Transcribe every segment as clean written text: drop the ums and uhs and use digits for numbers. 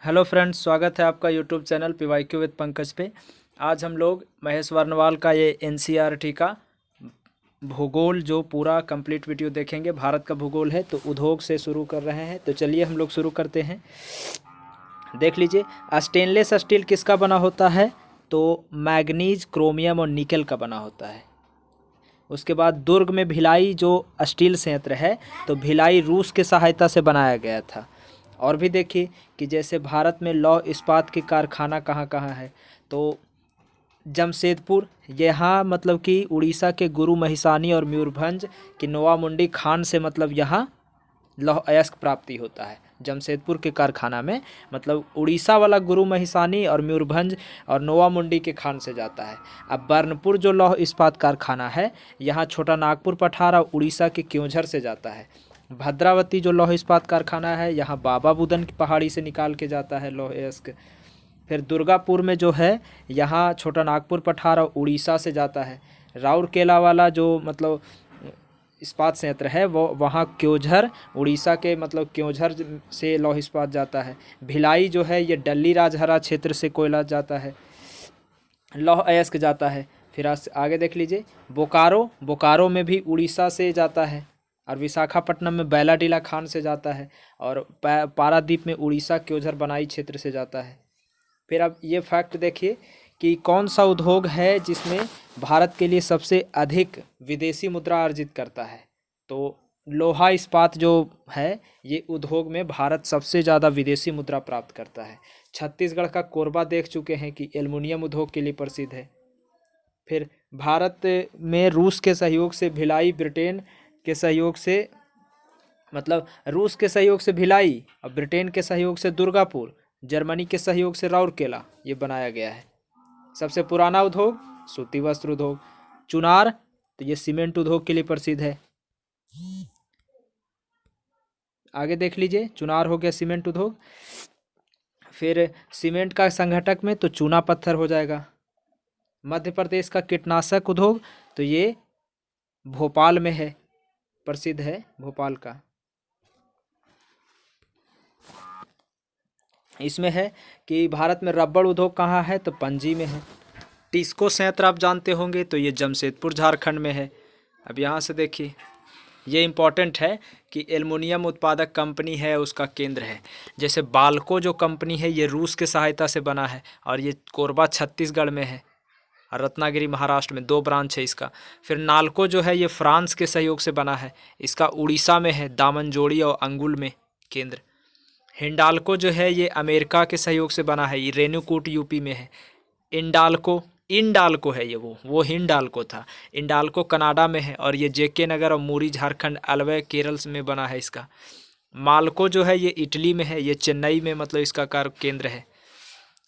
Hello friends, स्वागत है आपका YouTube channel PYQ with Pankaj पे। आज हम लोग महेश वर्णवाल का ये एनसीईआरटी का भूगोल जो पूरा कंप्लीट वीडियो देखेंगे। भारत का भूगोल है तो उद्योग से शुरू कर रहे हैं। तो चलिए हम लोग शुरू करते हैं। देख लीजिए, स्टेनलेस स्टील किसका बना होता है? तो मैग्नीज, क्रोमियम और निकल का बना होता है। उसके बाद दुर्ग में भिलाई जो स्टील संयंत्र है, तो भिलाई रूस के सहायता से बनाया गया था। और भी देखिए कि जैसे भारत में लौह इस्पात के कारखाना कहाँ कहाँ है, तो जमशेदपुर, यहाँ मतलब कि उड़ीसा के गुरु महिसानी और मयूरभंज की नोवामुंडी खान से मतलब यहाँ लौह अयस्क प्राप्ति होता है। जमशेदपुर के कारखाना में मतलब उड़ीसा वाला गुरु महिसानी और मयूरभंज और नोवामुंडी के खान से जाता है। अब बर्नपुर जो लौह इस्पात कारखाना है, यहाँ छोटा नागपुर पठार और उड़ीसा के क्योंझर से जाता है। भद्रावती जो लौह इस्पात कारखाना है, यहाँ बाबा बुदन की पहाड़ी से निकाल के जाता है लौह अयस्क। फिर दुर्गापुर में जो है, यहाँ छोटा नागपुर पठार और उड़ीसा से जाता है। राउरकेला वाला जो मतलब इस्पात संयंत्र है, वो वहाँ क्योंझर, उड़ीसा के मतलब क्योंझर से लौह इस्पात जाता है। भिलाई जो है, ये डल्ली राजहरा क्षेत्र से कोयला जाता है, लौह अयस्क जाता है। फिर आगे देख लीजिए, बोकारो, बोकारो में भी उड़ीसा से जाता है। और विशाखापट्टनम में बैलाडीला खान से जाता है। और पारादीप में उड़ीसा क्योंझर बनाई क्षेत्र से जाता है। फिर अब ये फैक्ट देखिए कि कौन सा उद्योग है जिसमें भारत के लिए सबसे अधिक विदेशी मुद्रा अर्जित करता है। तो लोहा इस्पात जो है, ये उद्योग में भारत सबसे ज़्यादा विदेशी मुद्रा प्राप्त करता है। छत्तीसगढ़ का कोरबा देख चुके हैं कि एल्युमिनियम उद्योग के लिए प्रसिद्ध है। फिर भारत में रूस के सहयोग से भिलाई, ब्रिटेन के सहयोग से मतलब रूस के सहयोग से भिलाई और ब्रिटेन के सहयोग से दुर्गापुर, जर्मनी के सहयोग से राउरकेला ये बनाया गया है। सबसे पुराना उद्योग सूती वस्त्र उद्योग। चुनार, तो ये सीमेंट उद्योग के लिए प्रसिद्ध है। आगे देख लीजिए, चुनार हो गया सीमेंट उद्योग। फिर सीमेंट का संघटक में तो चूना पत्थर हो जाएगा। मध्य प्रदेश का कीटनाशक उद्योग, तो ये भोपाल में है, प्रसिद्ध है भोपाल का। इसमें है कि भारत में रबड़ उद्योग कहाँ है, तो पणजी में है। टिस्को संयंत्र आप जानते होंगे, तो ये जमशेदपुर झारखंड में है। अब यहाँ से देखिए, ये इम्पॉर्टेंट है कि एल्युमिनियम उत्पादक कंपनी है, उसका केंद्र है। जैसे बाल्को जो कंपनी है, ये रूस के सहायता से बना है और ये कोरबा छत्तीसगढ़ में है और रत्नागिरी महाराष्ट्र में, 2 ब्रांच है इसका। फिर नाल्को जो है, ये फ्रांस के सहयोग से बना है, इसका उड़ीसा में है, दामनजोड़ी और अंगुल में केंद्र। हिंडाल्को जो है, ये अमेरिका के सहयोग से बना है, ये रेणुकूट यूपी में है। इंडाल्को, इंडाल्को है ये, वो हिंडाल्को था। इंडाल्को कनाडा में है और ये जेके नगर और मूरी झारखंड, अलवय केरल में बना है इसका। माल्को जो है, ये इटली में है, ये चेन्नई में मतलब इसका कार्य केंद्र है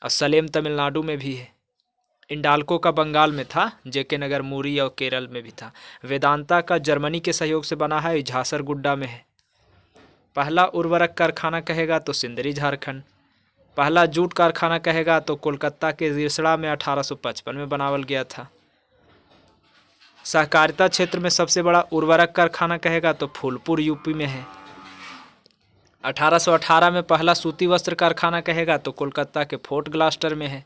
और सलेम तमिलनाडु में भी है। इंडाल्को का बंगाल में था, जेके नगर, मूरी और केरल में भी था। वेदांता का जर्मनी के सहयोग से बना है, झासरगुड्डा में है। पहला उर्वरक कारखाना कहेगा तो सिंदरी झारखंड। पहला जूट कारखाना कहेगा तो कोलकाता के रिसड़ा में 1855 में बनावल गया था। सहकारिता क्षेत्र में सबसे बड़ा उर्वरक कारखाना कहेगा तो फूलपुर यूपी में है। 1818 में पहला सूती वस्त्र कारखाना कहेगा तो कोलकाता के फोर्ट ग्लास्टर में है।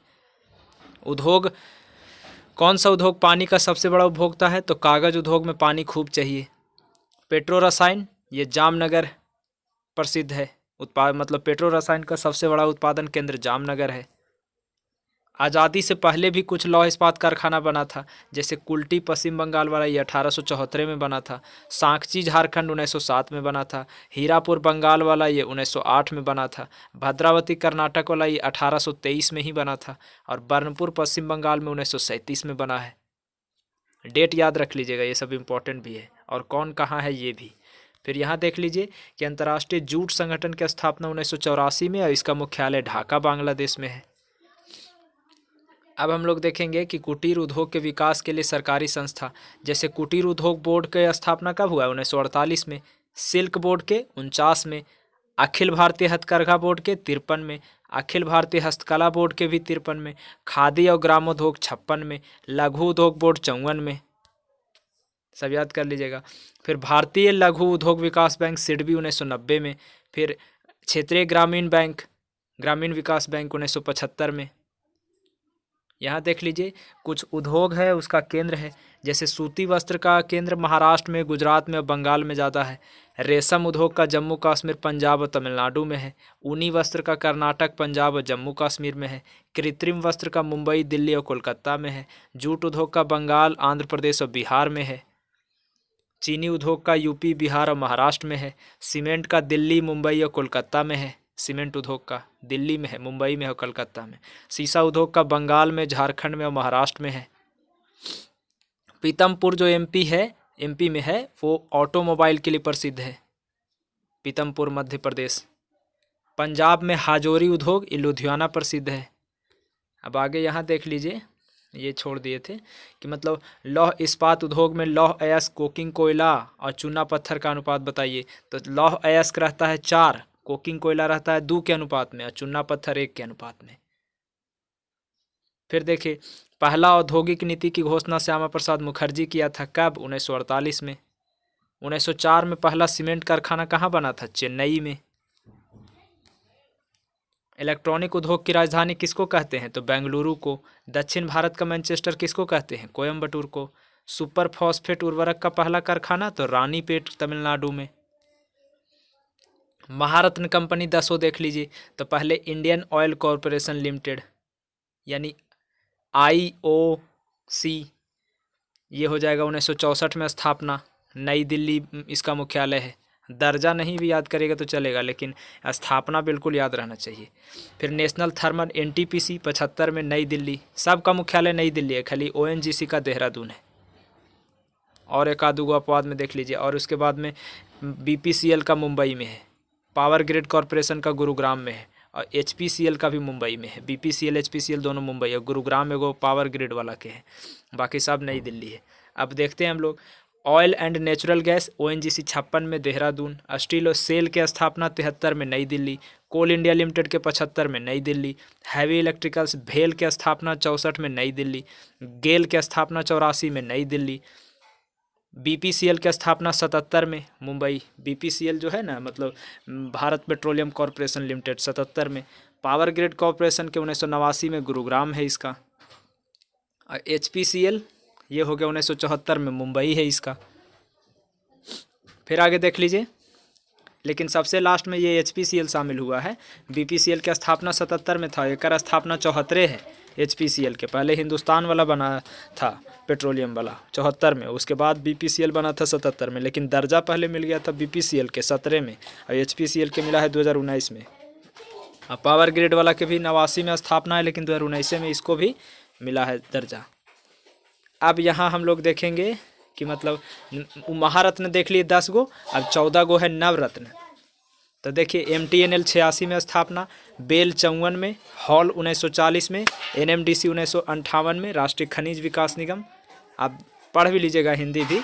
उद्योग, कौन सा उद्योग पानी का सबसे बड़ा उपभोक्ता है, तो कागज उद्योग में पानी खूब चाहिए। पेट्रो रसायन, ये जामनगर प्रसिद्ध है उत्पाद, मतलब पेट्रो रसायन का सबसे बड़ा उत्पादन केंद्र जामनगर है। आज़ादी से पहले भी कुछ लौह इस्पात कारखाना बना था, जैसे कुल्टी पश्चिम बंगाल वाला, ये 1874 में बना था। सांकची झारखंड 1907 में बना था। हीरापुर बंगाल वाला, ये 1908 में बना था। भद्रावती कर्नाटक वाला, ये 1823 में ही बना था। और बर्नपुर पश्चिम बंगाल में 1937 में बना है। डेट याद रख लीजिएगा, ये सब इम्पोर्टेंट भी है और कौन कहाँ है ये भी। फिर यहाँ देख लीजिए कि अंतर्राष्ट्रीय जूट संगठन की स्थापना 1984 में और इसका मुख्यालय ढाका बांग्लादेश में है। अब हम लोग देखेंगे कि कुटीर उद्योग के विकास के लिए सरकारी संस्था, जैसे कुटीर उद्योग बोर्ड की स्थापना कब हुआ? 1948 में। सिल्क बोर्ड के 49 में। अखिल भारतीय हथकरघा बोर्ड के 53 में। अखिल भारतीय हस्तकला बोर्ड के भी 53 में। खादी और ग्रामोद्योग 56 में। लघु उद्योग बोर्ड 54 में। सब याद कर लीजिएगा। फिर भारतीय लघु उद्योग विकास बैंक, सिडबी, 1990 में। फिर क्षेत्रीय ग्रामीण बैंक ग्रामीण विकास बैंक 1975 में। यहाँ देख लीजिए कुछ उद्योग है उसका केंद्र है, जैसे सूती वस्त्र का केंद्र महाराष्ट्र में, गुजरात में और बंगाल में ज़्यादा है। रेशम उद्योग का जम्मू कश्मीर, पंजाब और तमिलनाडु में है। ऊनी वस्त्र का कर्नाटक, पंजाब और जम्मू कश्मीर में है। कृत्रिम वस्त्र का मुंबई, दिल्ली और कोलकाता में है। जूट उद्योग का बंगाल, आंध्र प्रदेश और बिहार में है। चीनी उद्योग का यूपी, बिहार और महाराष्ट्र में है। सीमेंट का दिल्ली, मुंबई और कोलकाता में है। सीमेंट उद्योग का दिल्ली में है, मुंबई में और कलकत्ता में। शीशा उद्योग का बंगाल में, झारखंड में और महाराष्ट्र में है। पीतमपुर जो एमपी में है, वो ऑटोमोबाइल के लिए प्रसिद्ध है। पीतमपुर मध्य प्रदेश। पंजाब में हाजोरी उद्योग, ये लुधियाना प्रसिद्ध है। अब आगे यहाँ देख लीजिए, ये छोड़ दिए थे कि मतलब लौह इस्पात उद्योग में लौह अयस्क, कोकिंग कोयला और चूना पत्थर का अनुपात बताइए। तो लौह अयस्क रहता है 4, कोकिंग कोयला रहता है 2 के अनुपात में और चूना पत्थर 1 के अनुपात में। फिर देखिए, पहला औद्योगिक नीति की घोषणा श्यामा प्रसाद मुखर्जी किया था कब? 1948 में। 1904 में पहला सीमेंट कारखाना कहाँ बना था? चेन्नई में। इलेक्ट्रॉनिक उद्योग की राजधानी किसको कहते हैं? तो बेंगलुरु को। दक्षिण भारत का मैनचेस्टर किसको कहते हैं? कोयम्बटूर को। सुपर फॉस्फेट उर्वरक का पहला कारखाना तो रानीपेट, तमिलनाडु में। महारत्न कंपनी 10 देख लीजिए। तो पहले इंडियन ऑयल कॉरपोरेशन लिमिटेड यानी IOC, ये हो जाएगा 1964 में स्थापना। नई दिल्ली इसका मुख्यालय है। दर्जा नहीं भी याद करेगा तो चलेगा, लेकिन स्थापना बिल्कुल याद रहना चाहिए। फिर नेशनल थर्मल NTPC 75 में, नई दिल्ली। सबका मुख्यालय नई दिल्ली है, खाली ONGC का देहरादून है। और एक आध अपवाद में देख लीजिए। और उसके बाद में BPCL का मुंबई में है। पावर ग्रिड कॉरपोरेशन का गुरुग्राम में है। और HPCL का भी मुंबई में है। BPCL HPCL दोनों मुंबई है। गुरुग्राम में वो पावर ग्रिड वाला के हैं, बाकी सब नई दिल्ली है। अब देखते हैं हम लोग, oil and natural gas ONGC 56 में, देहरादून। स्टील और सेल के स्थापना 73 में, नई दिल्ली। कोल इंडिया लिमिटेड के 75 में, नई दिल्ली। हैवी इलेक्ट्रिकल्स भेल के स्थापना 64 में, नई दिल्ली। गेल के स्थापना 84 में, नई दिल्ली। BPCL की स्थापना 77 में, मुंबई। BPCL जो है ना, मतलब भारत पेट्रोलियम कॉरपोरेशन लिमिटेड, 77 में। पावर ग्रिड कॉरपोरेशन के 1989 में, गुरुग्राम है इसका। और HPCL ये हो गया 1974 में, मुंबई है इसका। फिर आगे देख लीजिए, लेकिन सबसे लास्ट में ये HPCL शामिल हुआ है। BPCL की स्थापना 77 में था, एक स्थापना 74 है। HPCL के पहले हिंदुस्तान वाला बना था, पेट्रोलियम वाला, 74 में। उसके बाद BPCL बना था 77 में, लेकिन दर्जा पहले मिल गया था BPCL के 17 में, और HPCL के मिला है 2019 में। और पावर ग्रिड वाला के भी 89 में स्थापना है, लेकिन 2019 में इसको भी मिला है दर्जा। अब यहाँ हम लोग देखेंगे कि मतलब महारत्न देख लिए 10 गो, अब 14 गो है नवरत्न। तो देखिए, MTNL 86 में स्थापना, बेल 54 में, हॉल 1940 में, NMDC 1958 में, राष्ट्रीय खनिज विकास निगम, आप पढ़ भी लीजिएगा हिंदी भी।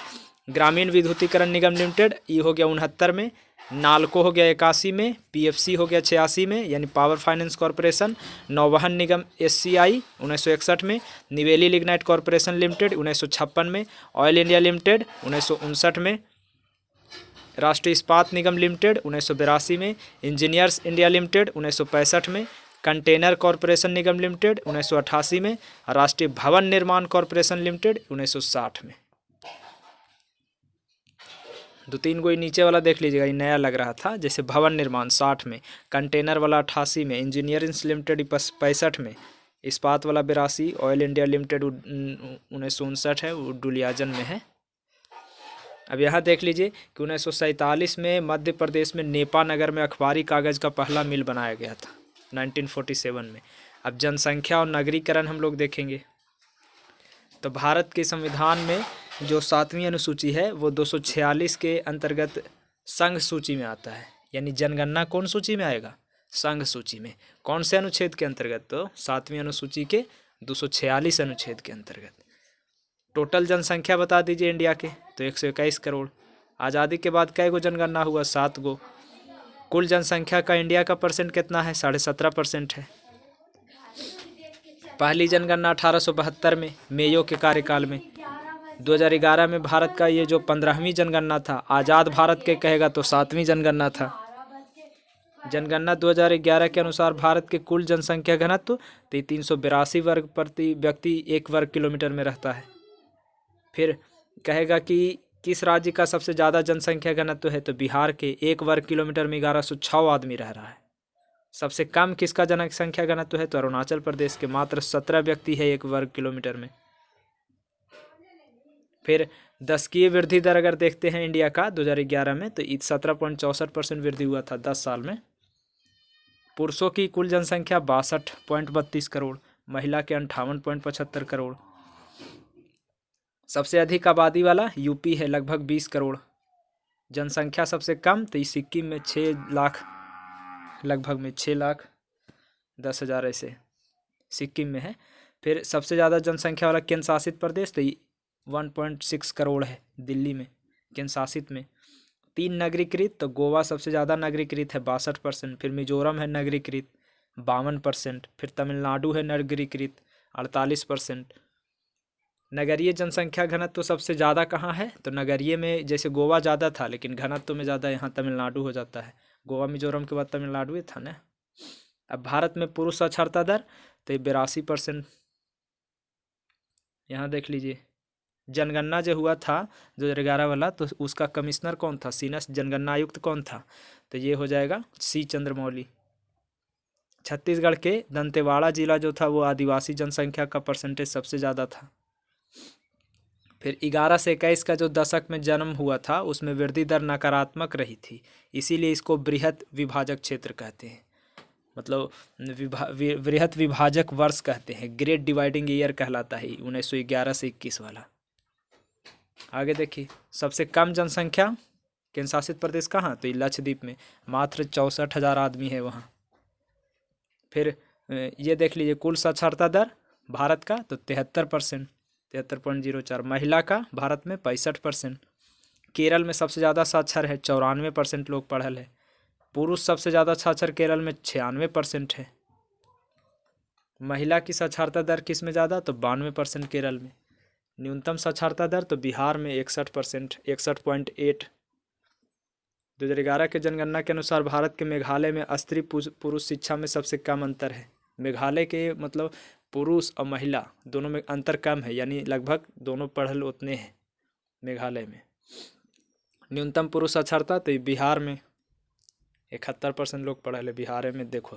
ग्रामीण विद्युतीकरण निगम लिमिटेड, ये हो गया 69 में। नालको हो गया 81 में। PFC हो गया 86 में, यानी पावर फाइनेंस कॉरपोरेशन। नौवहन निगम SCI 1961 में। निवेली लिग्नाइट कॉरपोरेशन लिमिटेड 1956 में। ऑयल इंडिया लिमिटेड 1959 में। राष्ट्रीय इस्पात निगम लिमिटेड 1982 में। इंजीनियर्स इंडिया लिमिटेड 1965 में। कंटेनर कॉरपोरेशन निगम लिमिटेड 1988 में। राष्ट्रीय भवन निर्माण कॉरपोरेशन लिमिटेड 1960 में। 2-3 गो नीचे वाला देख लीजिएगा, ये नया लग रहा था। जैसे भवन निर्माण 60 में, कंटेनर वाला 88 में, इंजीनियरिंग लिमिटेड 65 में, इस्पात वाला 82, ऑयल इंडिया लिमिटेड 1959 है, वो डुलियाजन में है। अब यहाँ देख लीजिए कि 1947 में मध्य प्रदेश में नेपा नगर में अखबारी कागज़ का पहला मिल बनाया गया था, 1947 में। अब जनसंख्या और नगरीकरण हम लोग देखेंगे। तो भारत के संविधान में जो 7वीं अनुसूची है वो 246 के अंतर्गत संघ सूची में आता है। यानी जनगणना कौन सूची में आएगा? संघ सूची में। कौन से अनुच्छेद के अंतर्गत? तो 7वीं अनुसूची के 246 अनुच्छेद के अंतर्गत। टोटल जनसंख्या बता दीजिए इंडिया के, तो 121 करोड़। आज़ादी के बाद कै गो जनगणना हुआ? 7 गो। कुल जनसंख्या का इंडिया का परसेंट कितना है? 17.5% है। पहली जनगणना 1872 में, मेयो के कार्यकाल में। 2011 में भारत का ये जो 15वीं जनगणना था, आज़ाद भारत के कहेगा तो 7वीं जनगणना था। जनगणना 2011 के अनुसार भारत के कुल जनसंख्या घनत्व तो 382 वर्ग प्रति व्यक्ति 1 वर्ग किलोमीटर में रहता है। फिर कहेगा कि किस राज्य का सबसे ज़्यादा जनसंख्या घनत्व है, तो बिहार के 1 वर्ग किलोमीटर में 1106 आदमी रह रहा है। सबसे कम किसका जनसंख्या घनत्व है, तो अरुणाचल प्रदेश के मात्र 17 व्यक्ति है 1 वर्ग किलोमीटर में। फिर दशकीय वृद्धि दर अगर देखते हैं इंडिया का 2011 में, तो 17.64% वृद्धि हुआ था 10 साल में। पुरुषों की कुल जनसंख्या 62.32 करोड़, महिला के 58.75 करोड़। सबसे अधिक आबादी वाला यूपी है, लगभग 20 करोड़। जनसंख्या सबसे कम तो सिक्किम में 6 लाख, लगभग में 6,10,000 ऐसे सिक्किम में है। फिर सबसे ज़्यादा जनसंख्या वाला केंद्र शासित प्रदेश तो 1.6 करोड़ है दिल्ली में, केंद्र शासित में। 3 नगरीकृत तो गोवा सबसे ज़्यादा नगरीकृत है 62%, फिर मिजोरम है नगरीकृत 52%, फिर तमिलनाडु है नगरीकृत 48%। नगरीय जनसंख्या घनत्व तो सबसे ज़्यादा कहाँ है, तो नगरीय में जैसे गोवा ज़्यादा था, लेकिन घनत्व में ज़्यादा यहाँ तमिलनाडु हो जाता है। गोवा मिजोरम के बाद तमिलनाडु ही था ना। अब भारत में पुरुष साक्षरता दर तो 82%। यहाँ देख लीजिए, जनगणना जो हुआ था 2011 वाला, तो उसका कमिश्नर कौन था, सीनियर जनगणना आयुक्त कौन था, तो ये हो जाएगा सी चंद्रमौली। छत्तीसगढ़ के दंतेवाड़ा जिला जो था वो आदिवासी जनसंख्या का परसेंटेज सबसे ज़्यादा था। फिर 11 से 21 का जो दशक में जन्म हुआ था उसमें वृद्धि दर नकारात्मक रही थी, इसीलिए इसको बृहत विभाजक क्षेत्र कहते हैं, मतलब बृहत विभाजक वर्ष कहते हैं। ग्रेट डिवाइडिंग ईयर कहलाता है 1911 से 21 वाला। आगे देखिए, सबसे कम जनसंख्या केंद्र शासित प्रदेश कहाँ, तो लक्षद्वीप में, मात्र 64,000 आदमी है वहाँ। फिर ये देख लीजिए, कुल साक्षरता दर भारत का तो 73%, 73.04। महिला का भारत में 65%। केरल में सबसे ज़्यादा साक्षर है, 94% लोग पढ़ल है। पुरुष सबसे ज़्यादा साक्षर केरल में 96% है। महिला की साक्षरता दर किस में ज़्यादा, तो 92% केरल में। न्यूनतम साक्षरता दर तो बिहार में 61%, 61.8। 2011 के जनगणना के अनुसार भारत के मेघालय में स्त्री पुरुष शिक्षा में सबसे कम अंतर है। मेघालय के मतलब पुरुष और महिला दोनों में अंतर कम है, यानी लगभग दोनों पढ़ल उतने हैं मेघालय में। न्यूनतम पुरुष साक्षरता तो बिहार में 71% लोग पढ़ल है बिहार में। देखो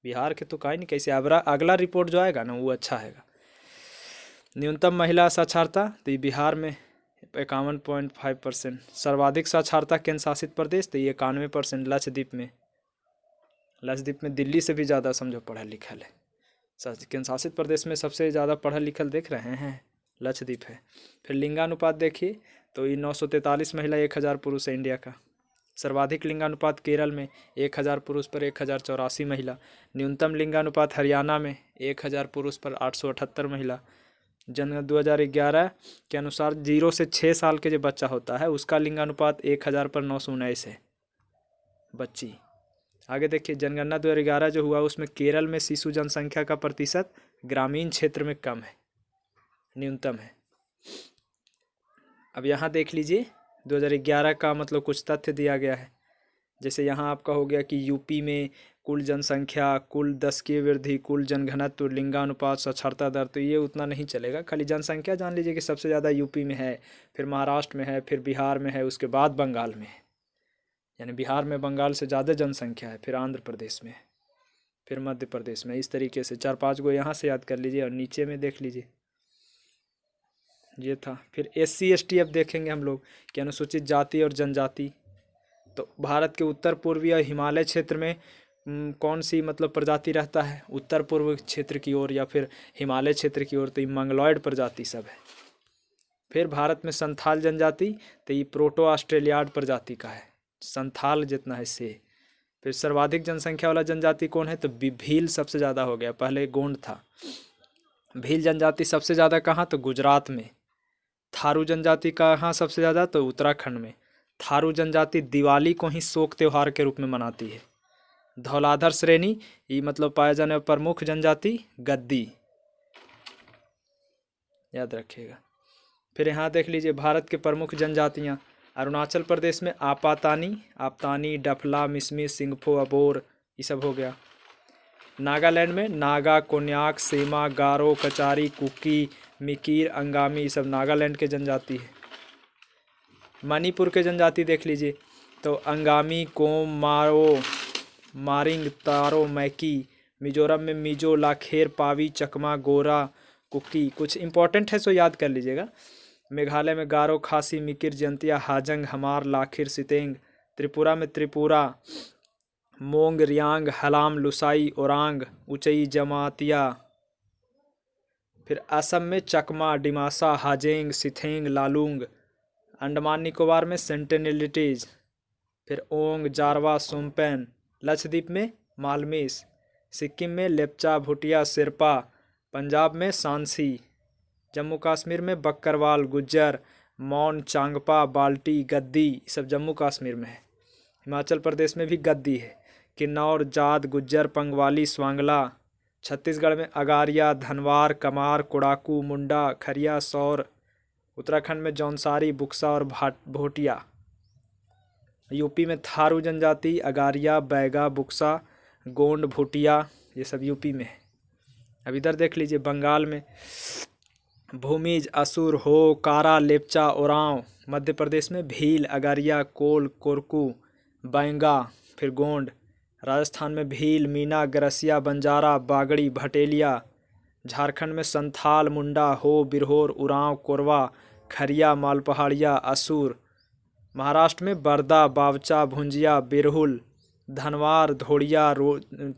बिहार के तो कहीं नहीं, कैसे अगला रिपोर्ट जो आएगा ना वो अच्छा है। न्यूनतम महिला साक्षरता तो बिहार में 51.5%। सर्वाधिक साक्षरता केंद्र शासित प्रदेश तो 91%। लक्षद्वीप में दिल्ली से भी ज़्यादा समझो पढ़ा लिखल है। केंद्र शासित प्रदेश में सबसे ज़्यादा पढ़ा लिखल देख रहे हैं लक्षद्वीप है। फिर लिंगानुपात देखिए तो ये 943 महिला 1000 पुरुष है इंडिया का। सर्वाधिक लिंगानुपात केरल में 1000 पुरुष पर 1084 महिला। न्यूनतम लिंगानुपात हरियाणा में 1000 पुरुष पर 878 महिला। जन 2011 के अनुसार 0 से 6 साल के जो बच्चा होता है उसका लिंगानुपात 1000 पर 919 है बच्ची। आगे देखिए, जनगणना 2011 जो हुआ उसमें केरल में शिशु जनसंख्या का प्रतिशत ग्रामीण क्षेत्र में कम है, न्यूनतम है। अब यहाँ देख लीजिए 2011 का मतलब कुछ तथ्य दिया गया है। जैसे यहाँ आपका हो गया कि यूपी में कुल जनसंख्या, कुल दशकीय वृद्धि, कुल जनघनत्व, लिंगानुपात, साक्षरता दर, तो ये उतना नहीं चलेगा। खाली जनसंख्या जान लीजिए कि सबसे ज़्यादा यूपी में है, फिर महाराष्ट्र में है, फिर बिहार में है, उसके बाद बंगाल में है, यानी बिहार में बंगाल से ज़्यादा जनसंख्या है, फिर आंध्र प्रदेश में, फिर मध्य प्रदेश में। इस तरीके से 4-5 गो यहाँ से याद कर लीजिए और नीचे में देख लीजिए ये था। फिर SC ST अब देखेंगे हम लोग कि अनुसूचित जाति और जनजाति। तो भारत के उत्तर पूर्वी और हिमालय क्षेत्र में कौन सी मतलब प्रजाति रहता है, उत्तर पूर्व क्षेत्र की ओर या फिर हिमालय क्षेत्र की ओर, तो ये मंगलॉयड प्रजाति सब है। फिर भारत में संथाल जनजाति तो ये प्रोटो ऑस्ट्रेलियाड प्रजाति का है, संथाल जितना है से। फिर सर्वाधिक जनसंख्या वाला जनजाति कौन है, तो भील सबसे ज़्यादा हो गया, पहले गोंड था। भील जनजाति सबसे ज़्यादा कहाँ, तो गुजरात में। थारू जनजाति कहाँ सबसे ज़्यादा, तो उत्तराखंड में। थारू जनजाति दिवाली को ही शोक त्यौहार के रूप में मनाती है। धौलाधर श्रेणी ये मतलब पाया जाने प्रमुख जनजाति गद्दी, याद रखिएगा। फिर यहाँ देख लीजिए भारत के प्रमुख जनजातियाँ अरुणाचल प्रदेश में आपातानी, आपतानी, डफला, मिसमी, सिंगफो, अबोर, ये सब हो गया। नागालैंड में नागा, कोन्याक, सेमा, गारो, कचारी, कुकी, मिकीर, अंगामी, ये सब नागालैंड के जनजाति है। मणिपुर के जनजाति देख लीजिए, तो अंगामी, कोम, मारो, मारिंग, तारो, मैकी। मिजोरम में मिजो, लाखेर, पावी, चकमा, गोरा, कुकी। कुछ इंपॉर्टेंट है सो याद कर लीजिएगा। मेघालय में गारो, खासी, मिकिर, जंतिया, हाजंग, हमार, लाखिर, सितेंग। त्रिपुरा में त्रिपुरा, मोंग, रियांग, हलाम, लुसाई, ओरांग, उचई, जमातिया। फिर असम में चकमा, डिमासा, हाजेंग, सिथेंग, लालूंग। अंडमान निकोबार में सेंटिनलिटीज। फिर ओंग, जारवा, सोमपेन। लक्षद्वीप में मालमीस। सिक्किम में लेप्चा, भूटिया, सिरपा। पंजाब में सांसी। जम्मू कश्मीर में बक्करवाल, गुज्जर, मौन, चांगपा, बाल्टी, गद्दी, ये सब जम्मू कश्मीर में है। हिमाचल प्रदेश में भी गद्दी है। किन्नौर, जाद, गुज्जर, पंगवाली, स्वांगला। छत्तीसगढ़ में अगारिया, धनवार, कमार, कोड़ाकू, मुंडा, खरिया, सौर। उत्तराखंड में जौनसारी, बुक्सा और भोटिया। यूपी में थारू जनजाति, अगारिया, बैगा, बुक्सा, गोंड, भूटिया, ये सब यूपी में है। अब इधर देख लीजिए, बंगाल में भूमिज, असुर, हो, कारा, लेप्चा, ओरांव। मध्य प्रदेश में भील, अगारिया, कोल, कोरकू, बैंगा, फिर गोंड। राजस्थान में भील, मीना, गरसिया, बंजारा, बागड़ी, भटेलिया। झारखंड में संथाल, मुंडा, हो, बिरहोर, उरांव, कोरवा, खरिया, मालपहाड़िया, असुर। महाराष्ट्र में बरदा, बावचा, भुंजिया, बिरहुल, धनवार, धोड़िया,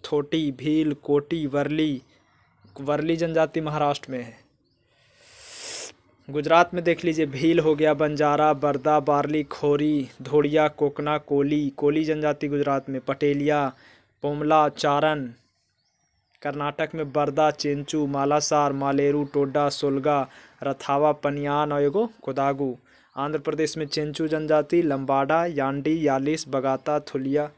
थोटी, भील, कोटी, वर्ली। वर्ली जनजाति महाराष्ट्र में है। गुजरात में देख लीजिए, भील हो गया, बंजारा, बरदा, बारली, खोरी, धोड़िया, कोकना, कोली। कोली जनजाति गुजरात में। पटेलिया, पोमला, चारण। कर्नाटक में बरदा, चेंचू, मालासार, मालेरू, टोडा, सोलगा, रथावा, पनियान और एगो कोदागू। आंध्र प्रदेश में चेंचू जनजाति, लंबाडा, यांडी, यालिस, बगाता, थुलिया।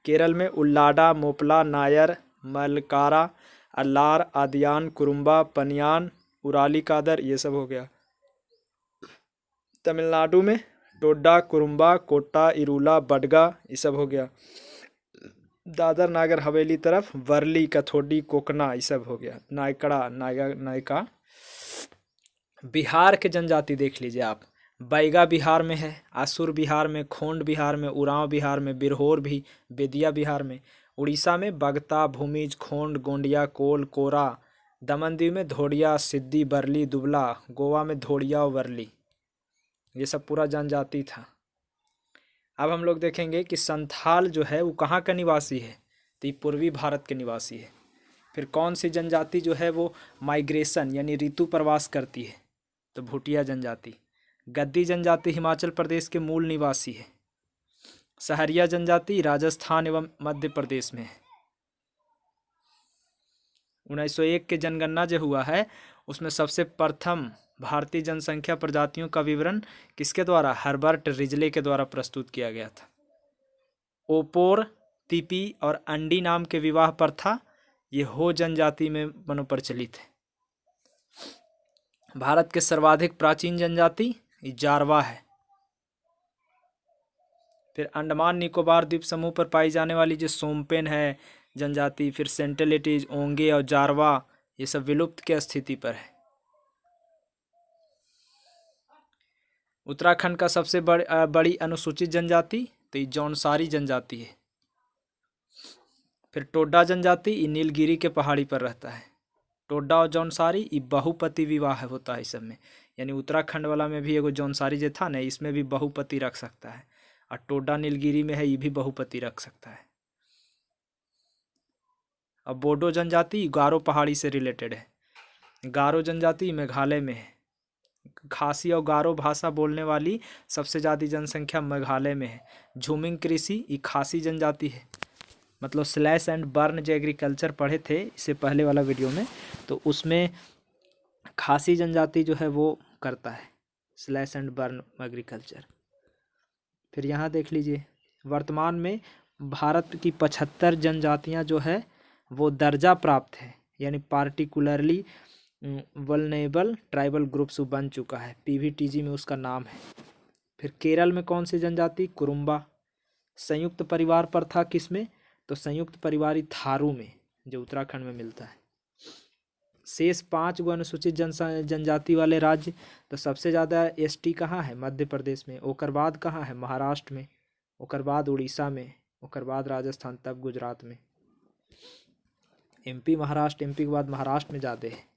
केरल में उल्लाडा, मोपला, नायर, मलकारा, अल्लार, आदियान, कुरुम्बा, पनियान, उराली कादर, ये सब हो गया। तमिलनाडु में टोडा, कुरुम्बा, कोट्टा, इरूला, बडगा, ये सब हो गया। दादर नागर हवेली तरफ वर्ली, कथोडी, कोकना, ये सब हो गया। नायकड़ा, नायका। बिहार के जनजाति देख लीजिए आप, बैगा बिहार में है, आसुर बिहार में, खोंड बिहार में, उरांव बिहार में, बिरहोर भी, बेदिया बिहार में। उड़ीसा में बगता, भूमिज, खोंड, गोंडिया, कोल, कोरा। दमन दीव में धोड़िया, सिद्दी, बरली, दुबला। गोवा में धोड़िया और वर्ली। ये सब पूरा जनजाति था। अब हम लोग देखेंगे कि संथाल जो है वो कहाँ का निवासी है, तो ये पूर्वी भारत के निवासी है। फिर कौन सी जनजाति जो है वो माइग्रेशन यानी ऋतु प्रवास करती है, तो भूटिया जनजाति। गद्दी जनजाति हिमाचल प्रदेश के मूल निवासी है। सहरिया जनजाति राजस्थान एवं मध्य प्रदेश में है। 1901 के जनगणना जो हुआ है उसमें सबसे प्रथम भारतीय जनसंख्या प्रजातियों का विवरण किसके द्वारा, हर्बर्ट रिजले के द्वारा प्रस्तुत किया गया था। ओपोर, तिपी और अंडी नाम के विवाह प्रथा ये हो जनजाति में मनोप्रचलित है। भारत के सर्वाधिक प्राचीन जनजाति जारवा है। फिर अंडमान निकोबार द्वीप समूह पर पाई जाने वाली जो सोमपेन है जनजाति, फिर सेंटिलिटीज, ओंगे और जारवा, ये सब विलुप्त के स्थिति पर है। उत्तराखंड का सबसे बड़ी अनुसूचित जनजाति तो ये जौनसारी जनजाति है। फिर टोडा जनजाति ये नीलगिरी के पहाड़ी पर रहता है। टोडा और जौनसारी ये बहुपति विवाह होता है इस सब में, यानी उत्तराखंड वाला में भी एगो जौनसारी जो था ना, इसमें भी बहुपति रख सकता है, और टोडा नीलगिरी में है ये भी बहुपति रख सकता है। अब बोडो जनजाति गारो पहाड़ी से रिलेटेड है। गारो जनजाति मेघालय में है। खासी और गारो भाषा बोलने वाली सबसे ज़्यादा जनसंख्या मेघालय में है। झूमिंग कृषि ये खासी जनजाति है। मतलब स्लैश एंड बर्न जो एग्रीकल्चर पढ़े थे इससे पहले वाला वीडियो में, तो उसमें खासी जनजाति जो है वो करता है स्लैश एंड बर्न एग्रीकल्चर। फिर यहाँ देख लीजिए, वर्तमान में भारत की 75 जनजातियाँ जो है वो दर्जा प्राप्त है, यानी पार्टिकुलरली वल्नरेबल ट्राइबल ग्रुप्स बन चुका है। पीवीटीजी में उसका नाम है। फिर केरल में कौन सी जनजाति? कुरुम्बा। संयुक्त परिवार पर था किसमें? तो संयुक्त परिवार थारू में, जो उत्तराखंड में मिलता है। शेष 5 गो अनुसूचित जनजाति वाले राज्य, तो सबसे ज़्यादा एसटी कहाँ है? मध्य प्रदेश में। ओकर बाद कहाँ है? महाराष्ट्र में। ओकर बाद उड़ीसा में। ओकर बाद राजस्थान, तब गुजरात में। एमपी महाराष्ट्र, एमपी के बाद महाराष्ट्र में ज़्यादा है।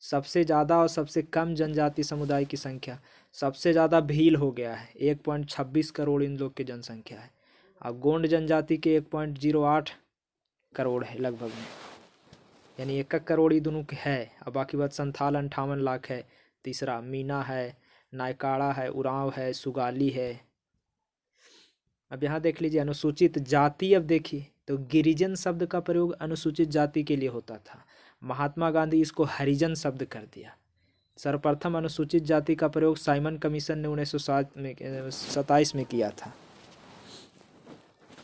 सबसे ज़्यादा और सबसे कम जनजाति समुदाय की संख्या, सबसे ज़्यादा भील हो गया है, 1.26 करोड़ इन लोग की जनसंख्या है। और गोंड जनजाति के 1.08 करोड़ है लगभग में, यानी 1 करोड़ ही दोनों के है। और बाकी बात संथाल 58 लाख है। तीसरा मीना है, नायकाड़ा है, उरांव है, सुगाली है। अब यहाँ देख लीजिए अनुसूचित जाति। अब देखिए तो गिरिजन शब्द का प्रयोग अनुसूचित जाति के लिए होता था। महात्मा गांधी इसको हरिजन शब्द कर दिया। सर्वप्रथम अनुसूचित जाति का प्रयोग साइमन कमीशन ने 1927 में किया था।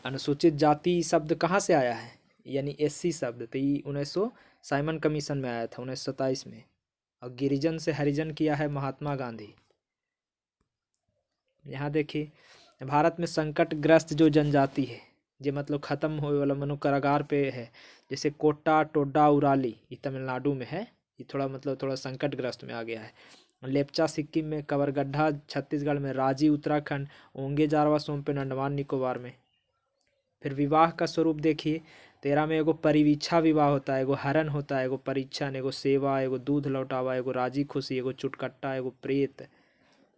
अनुसूचित जाति शब्द कहाँ से आया है? यानी एससी शब्द, तो ये साइमन कमीशन में आया था 1927 में। और गिरिजन से हरिजन किया है महात्मा गांधी। यहाँ देखिए भारत में संकटग्रस्त जो जनजाति है, जो मतलब ख़त्म होने वाला मनो कारागार पे है, जैसे कोटा, टोडा, उराली, ये तमिलनाडु में है। ये थोड़ा संकटग्रस्त में आ गया है। लेप्चा सिक्किम में, कवरगड्ढा छत्तीसगढ़ में, राजी उत्तराखंड, ओंगे जारवा सोमपेन अंडमान निकोबार में। फिर विवाह का स्वरूप देखिए 13 में एगो परिवीक्षा विवाह होता है, एगो हरण होता है, एगो परीक्षण, एगो सेवा, एगो दूध लौटावा, एगो राजी खुशी, एगो चुटकट्टा, एगो प्रेत।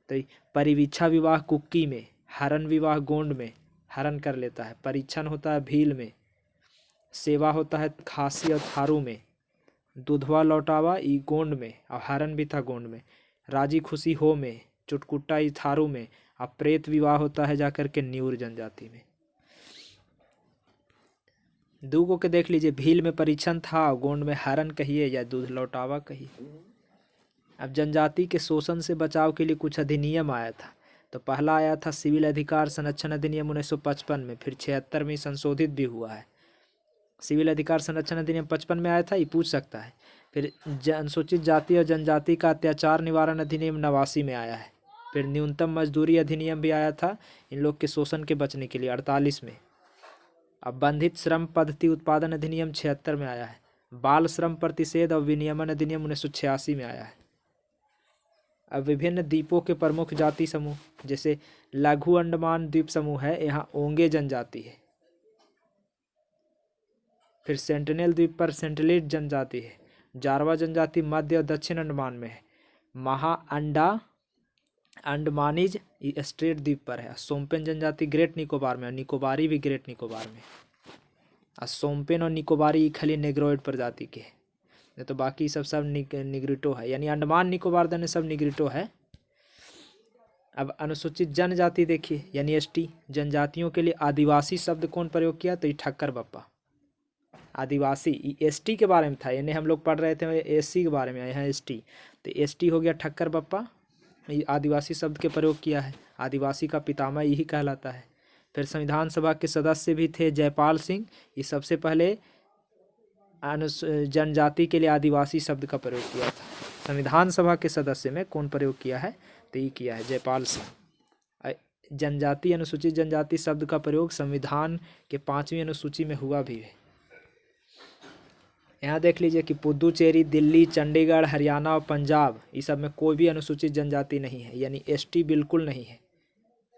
तो परिवीक्षा विवाह कुक्की में, हरण विवाह गोंड में, हरण कर लेता है। परीक्षण होता है भील में, सेवा होता है खासी और थारू में, दूधवा लौटावा ई गोंड में और हरण भी था गोंड में, राजी खुशी हो में, चुटकुट्टा ई थारू में, और प्रेत विवाह होता है जाकर के न्यूर जनजाति में। दूगो के देख लीजिए, भील में परीक्षण था, गोंड में हरण कहिए या दूध लौटावा कहिए। अब जनजाति के शोषण से बचाव के लिए कुछ अधिनियम आया था। तो पहला आया था सिविल अधिकार संरक्षण अधिनियम 1955 में, फिर 76 में संशोधित भी हुआ है। सिविल अधिकार संरक्षण अधिनियम 55 में आया था, ये पूछ सकता है। फिर अनुसूचित जाति और जनजाति का अत्याचार निवारण अधिनियम 89 में आया है। फिर न्यूनतम मजदूरी अधिनियम भी आया था इन लोग के शोषण के बचने के लिए 48 में। अब बंधित श्रम पद्धति उत्पादन अधिनियम 76 में आया है। बाल श्रम प्रतिषेध और विनियमन अधिनियम 1986 में आया है। अब विभिन्न द्वीपों के प्रमुख जाति समूह, जैसे लघु अंडमान द्वीप समूह है, यहाँ ओंगे जनजाति है। फिर सेंटिनेल द्वीप पर सेंटिनेल जनजाति है। जारवा जनजाति मध्य और दक्षिण अंडमान में है। महा अंडमानीज स्ट्रेट द्वीप पर है। सोमपेन जनजाति ग्रेट निकोबार में, और निकोबारी भी ग्रेट निकोबार में। और सोमपेन और निकोबारी खाली नेग्रोइड प्रजाति के है, नहीं तो बाकी सब निग्रिटो है, यानी अंडमान निकोबार दने सब निग्रिटो है। अब अनुसूचित जनजाति देखिए, यानी एसटी जनजातियों के लिए आदिवासी शब्द कौन प्रयोग किया? तो ये ठक्कर बप्पा। आदिवासी एसटी के बारे में था, यानी हम लोग पढ़ रहे थे एससी के बारे में, यहाँ एसटी, तो एसटी हो गया ठक्कर बप्पा। आदिवासी शब्द के प्रयोग किया है। आदिवासी का पितामह यही कहलाता है। फिर संविधान सभा के सदस्य भी थे जयपाल सिंह, ये सबसे पहले जनजाति के लिए आदिवासी शब्द का प्रयोग किया था। संविधान सभा के सदस्य में कौन प्रयोग किया है? तो ये किया है जयपाल सिंह। जनजाति अनुसूचित जनजाति शब्द का प्रयोग संविधान के 5वीं अनुसूची में हुआ भी है। यहाँ देख लीजिए कि पुदुचेरी, दिल्ली, चंडीगढ़, हरियाणा और पंजाब, इस सब में कोई भी अनुसूचित जनजाति नहीं है, यानी एसटी बिल्कुल नहीं है।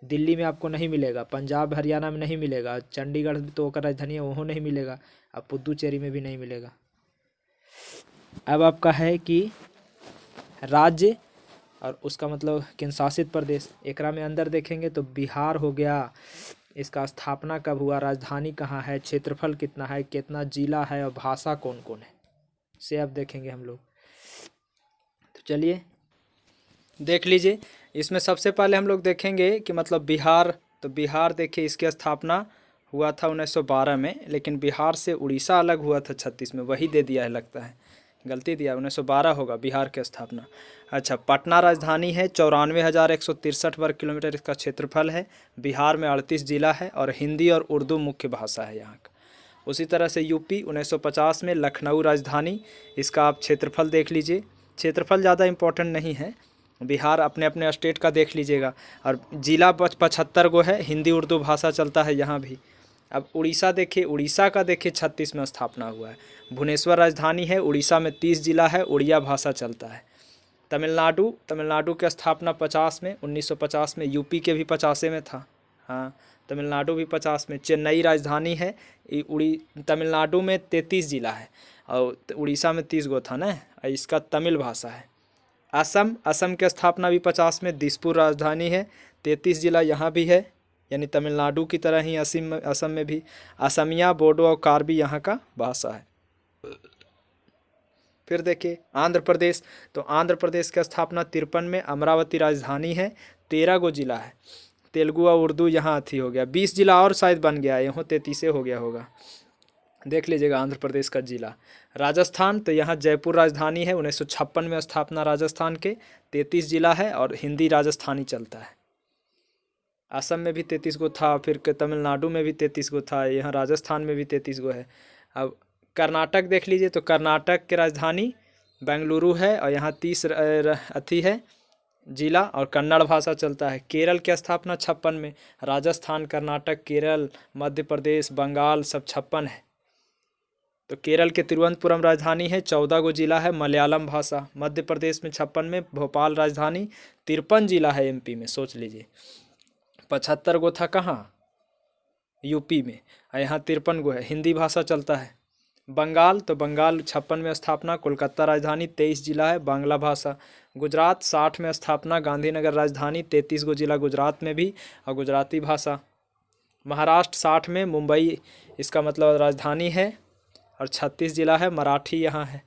दिल्ली में आपको नहीं मिलेगा, पंजाब हरियाणा में नहीं मिलेगा, चंडीगढ़ तो राजधानी है वहाँ नहीं मिलेगा, अब पुदुचेरी में भी नहीं मिलेगा। अब आपका है कि राज्य और उसका मतलब केंद्र शासित प्रदेश, एकरा में अंदर देखेंगे तो बिहार हो गया। इसका स्थापना कब हुआ, राजधानी कहाँ है, क्षेत्रफल कितना है, कितना जिला है और भाषा कौन कौन है, से अब देखेंगे हम लोग। तो चलिए देख लीजिए। इसमें सबसे पहले हम लोग देखेंगे कि मतलब बिहार, तो बिहार देखिए इसकी स्थापना हुआ था 1912 में, लेकिन बिहार से उड़ीसा अलग हुआ था 36 में, वही दे दिया है, लगता है गलती दिया, 1912 होगा बिहार की स्थापना। अच्छा, पटना राजधानी है, 94,163 वर्ग किलोमीटर इसका क्षेत्रफल है। बिहार में 38 जिला है और हिंदी और उर्दू मुख्य भाषा है यहाँ का। उसी तरह से यूपी 1950 में लखनऊ राजधानी, इसका आप क्षेत्रफल देख लीजिए। क्षेत्रफल ज़्यादा इम्पोर्टेंट नहीं है, बिहार अपने अपने स्टेट का देख लीजिएगा। और जिला 75 गो है, हिंदी उर्दू भाषा चलता है यहाँ भी। अब उड़ीसा देखिए, उड़ीसा का देखिए 36 में स्थापना हुआ है। भुवनेश्वर राजधानी है। उड़ीसा में 30 जिला है, उड़िया भाषा चलता है। तमिलनाडु की स्थापना 50 में, 1950 में। यूपी के भी 50 में था। हाँ, तमिलनाडु भी 50 में। चेन्नई राजधानी है। तमिलनाडु में 33 जिला है और उड़ीसा में 30 गो था ना, इसका तमिल भाषा है। असम की स्थापना भी 50 में। दिसपुर राजधानी है। 33 जिला यहाँ भी है, यानी तमिलनाडु की तरह ही असम में भी असमिया, बोडो और कार्बी यहाँ का भाषा है। फिर देखिए आंध्र प्रदेश, तो आंध्र प्रदेश की स्थापना 53 में। अमरावती राजधानी है। 13 गो जिला है। तेलुगु और उर्दू यहाँ अथी हो गया। 20 जिला और शायद बन गया है, यहाँ 33 हो गया होगा, देख लीजिएगा आंध्र प्रदेश का जिला। राजस्थान, तो यहाँ जयपुर राजधानी है। 1956 में स्थापना राजस्थान के। 33 जिला है और हिंदी राजस्थानी चलता है। असम में भी 33 गो था, फिर तमिलनाडु में भी 33 गो था, यहाँ राजस्थान में भी 33 गो है। अब कर्नाटक देख लीजिए, तो कर्नाटक की राजधानी बेंगलुरु है और यहाँ 30 अथी है जिला और कन्नड़ भाषा चलता है। केरल की स्थापना 56 में। राजस्थान, कर्नाटक, केरल, मध्य प्रदेश, बंगाल सब 56 है। तो केरल के तिरुवनंतपुरम राजधानी है। 14 गो जिला है, मलयालम भाषा। मध्य प्रदेश में 56 में। भोपाल राजधानी। 53 जिला है एमपी में, सोच लीजिए। 75 गो था कहाँ, यूपी में, और यहाँ 53 गो है। हिंदी भाषा चलता है। बंगाल, तो बंगाल 56 में स्थापना। कोलकाता राजधानी। 23 जिला है, बांग्ला भाषा। गुजरात 60 में स्थापना। गांधीनगर राजधानी। 33 गो जिला गुजरात में भी और गुजराती भाषा। महाराष्ट्र 60 में। मुंबई इसका मतलब राजधानी है और 36 जिला है। मराठी यहाँ है।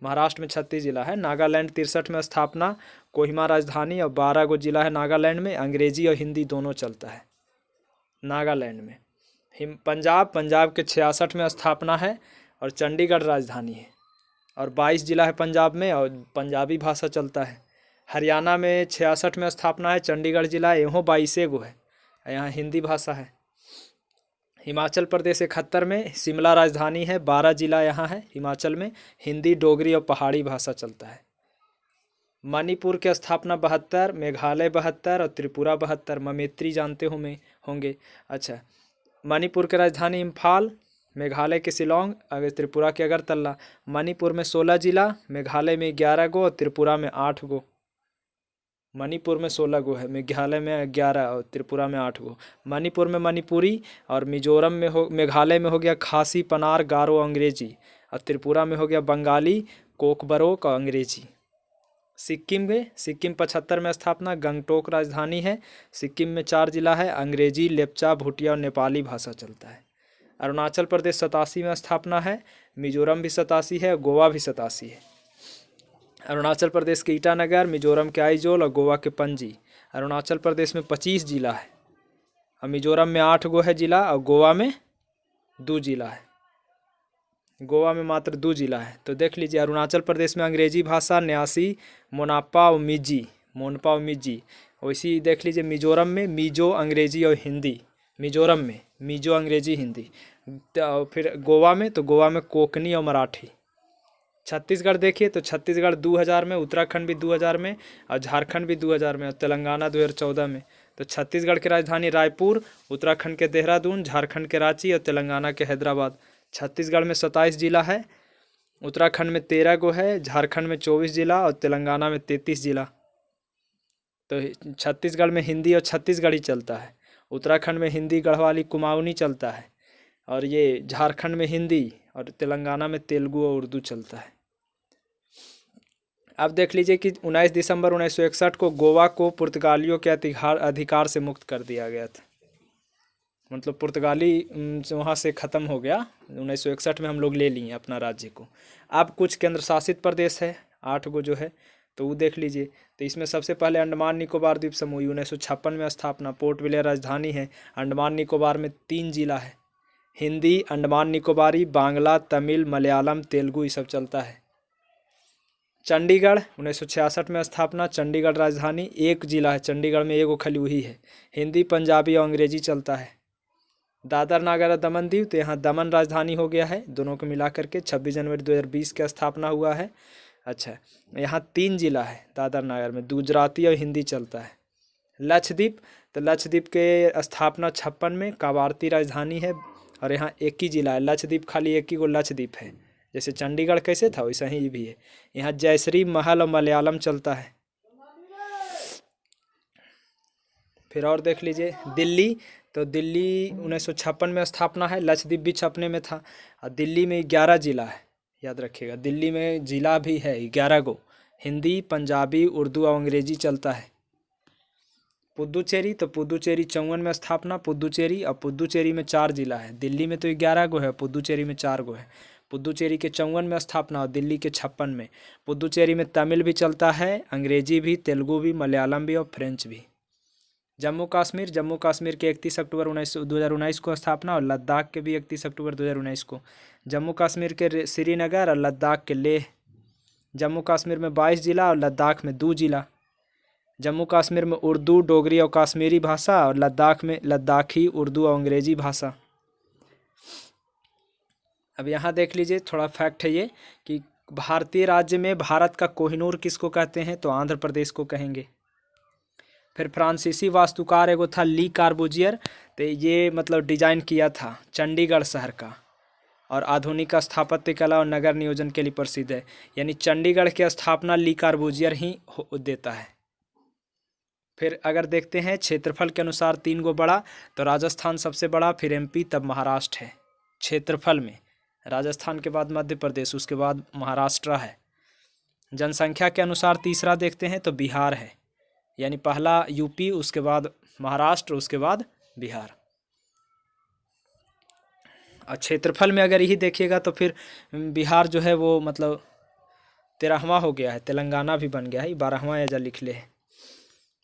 महाराष्ट्र में 36 जिला है। नागालैंड 63 में स्थापना। कोहिमा राजधानी और 12 गो जिला है नागालैंड में। अंग्रेजी और हिंदी दोनों चलता है नागालैंड में। पंजाब के 66 में स्थापना है और चंडीगढ़ राजधानी है और 22 जिला है पंजाब में और पंजाबी भाषा चलता है। हरियाणा में 66 में स्थापना है। चंडीगढ़ जिला यहाँ 22 गो है, यहाँ हिंदी भाषा है। हिमाचल प्रदेश 71 में। शिमला राजधानी है। 12 जिला यहाँ है हिमाचल में। हिंदी, डोगरी और पहाड़ी भाषा चलता है। मणिपुर की स्थापना 72, मेघालय 72 और त्रिपुरा 72। ममेत्री जानते होंगे। अच्छा, मणिपुर की राजधानी इम्फाल, मेघालय के शिलोंग, अगर त्रिपुरा के अगरतला। मणिपुर में 16 जिला, मेघालय में 11 गो और त्रिपुरा में 8 गो। मणिपुर में 16 गो है, मेघालय में 11 और त्रिपुरा में 8 गो। मणिपुर में मणिपुरी और मिजोरम में मेघालय में हो गया खासी, पनार, गारो अंग्रेजी और त्रिपुरा में हो गया बंगाली, कोकबरोक और अंग्रेजी। सिक्किम 75 में स्थापना। गंगटोक राजधानी है। सिक्किम में 4 जिला है। अंग्रेजी, लेप्चा, भूटिया और नेपाली भाषा चलता है। अरुणाचल प्रदेश 87 में स्थापना है। मिजोरम भी 87 है, गोवा भी 87 है। अरुणाचल प्रदेश के ईटानगर, मिजोरम के आइजोल और गोवा के पणजी। अरुणाचल प्रदेश में 25 जिला है और मिजोरम में 8 गो है जिला और गोवा में 2 जिला है। गोवा में मात्र 2 जिला है। तो देख लीजिए अरुणाचल प्रदेश में अंग्रेजी भाषा, न्यासी, मोनपा और मिजी। वैसे ही देख लीजिए मिजोरम में मिजो अंग्रेजी और हिंदी। मिजोरम में मिजो अंग्रेजी हिंदी। फिर गोवा में कोंकणी और मराठी। छत्तीसगढ़ देखिए, तो छत्तीसगढ़ 2000 में, उत्तराखंड भी 2000 में और झारखंड भी 2000 में और तेलंगाना 2014 में। तो छत्तीसगढ़ की राजधानी रायपुर, उत्तराखंड के देहरादून, झारखंड के रांची और तेलंगाना के हैदराबाद। छत्तीसगढ़ में 27 जिला है, उत्तराखंड में 13 गो है, झारखंड में 24 जिला और तेलंगाना में 33 जिला। तो छत्तीसगढ़ में हिंदी और छत्तीसगढ़ी चलता है। उत्तराखंड में हिंदी, गढ़वाली, कुमाऊनी चलता है और ये झारखंड में हिंदी और तेलंगाना में तेलुगु और उर्दू चलता है। अब देख लीजिए कि 19 दिसंबर 1961 को गोवा को पुर्तगालियों के अधिकार से मुक्त कर दिया गया था। मतलब पुर्तगाली वहाँ से ख़त्म हो गया। 1961 में हम लोग ले लिए अपना राज्य को। अब कुछ केंद्र शासित प्रदेश है, 8 गो जो है, तो वो देख लीजिए। तो इसमें सबसे पहले अंडमान निकोबार द्वीप समूह, 1956 में स्थापना। पोर्ट ब्लेयर राजधानी है। अंडमान निकोबार में 3 जिला है। हिंदी, अंडमान निकोबारी, बांग्ला, तमिल, मलयालम, तेलुगु ये सब चलता है। चंडीगढ़ 1966 में स्थापना। चंडीगढ़ राजधानी, 1 जिला है, चंडीगढ़ में 1 खाली वही है। हिंदी, पंजाबी और अंग्रेजी चलता है। दादर नागर और दमन दीव, तो यहाँ दमन राजधानी हो गया है, दोनों को मिला करके 26 जनवरी 2020 का स्थापना हुआ है। अच्छा, यहाँ 3 जिला है दादर नगर में, गुजराती और हिंदी चलता है। लक्षद्वीप, तो लक्षद्वीप के स्थापना 56 में, कावारती राजधानी है, और यहाँ एक ही जिला है लक्षद्वीप, खाली एक ही गो लक्षद्वीप है। जैसे चंडीगढ़ कैसे था वैसा ही भी है। यहाँ जयश्री महल और मलयालम चलता है। फिर और देख लीजिए दिल्ली, तो दिल्ली 1956 में स्थापना है, लक्षद्वीप भी छपने में था। और दिल्ली में 11 जिला है, याद रखिएगा। दिल्ली में जिला भी है 11 गो, हिंदी, पंजाबी, उर्दू और अंग्रेजी चलता है। पुदुचेरी, तो पुदुचेरी 54 में स्थापना पुदुचेरी, और पुदुचेरी में 4 जिला है। दिल्ली में तो 11 गो है, पुदुचेरी में 4 गो है। पुदुचेरी के 54 में स्थापना और दिल्ली के 56 में। पुदुचेरी में तमिल भी चलता है, अंग्रेजी भी, तेलुगु भी, मलयालम भी और फ्रेंच भी। जम्मू कश्मीर, जम्मू कश्मीर के 31 अक्टूबर 2019 को स्थापना, और लद्दाख के भी 31 अक्टूबर 2019 को। जम्मू कश्मीर के श्रीनगर और लद्दाख के लेह। जम्मू कश्मीर में 22 जिला और लद्दाख में 2 जिला। जम्मू कश्मीर में उर्दू, डोगरी और कश्मीरी भाषा, और लद्दाख में लद्दाखी, उर्दू और अंग्रेजी भाषा। अब यहाँ देख लीजिए, थोड़ा फैक्ट है ये कि भारतीय राज्य में भारत का कोहिनूर किसको कहते हैं, तो आंध्र प्रदेश को कहेंगे। फिर फ्रांसीसी वास्तुकार एगो था ली कार्बूजियर, तो ये मतलब डिजाइन किया था चंडीगढ़ शहर का, और आधुनिक स्थापत्य कला और नगर नियोजन के लिए प्रसिद्ध है। यानी चंडीगढ़ की स्थापना ली कार्बूजियर ही देता है। फिर अगर देखते हैं क्षेत्रफल के अनुसार 3 गो बड़ा, तो राजस्थान सबसे बड़ा, फिर एमपी, तब महाराष्ट्र है। क्षेत्रफल में राजस्थान के बाद मध्य प्रदेश, उसके बाद महाराष्ट्र है। जनसंख्या के अनुसार तीसरा देखते हैं तो बिहार है, यानी पहला यूपी, उसके बाद महाराष्ट्र, उसके बाद बिहार। और क्षेत्रफल में अगर यही देखिएगा तो फिर बिहार जो है वो मतलब 13वां हो गया है, तेलंगाना भी बन गया है, 12वां एजा लिख ले है।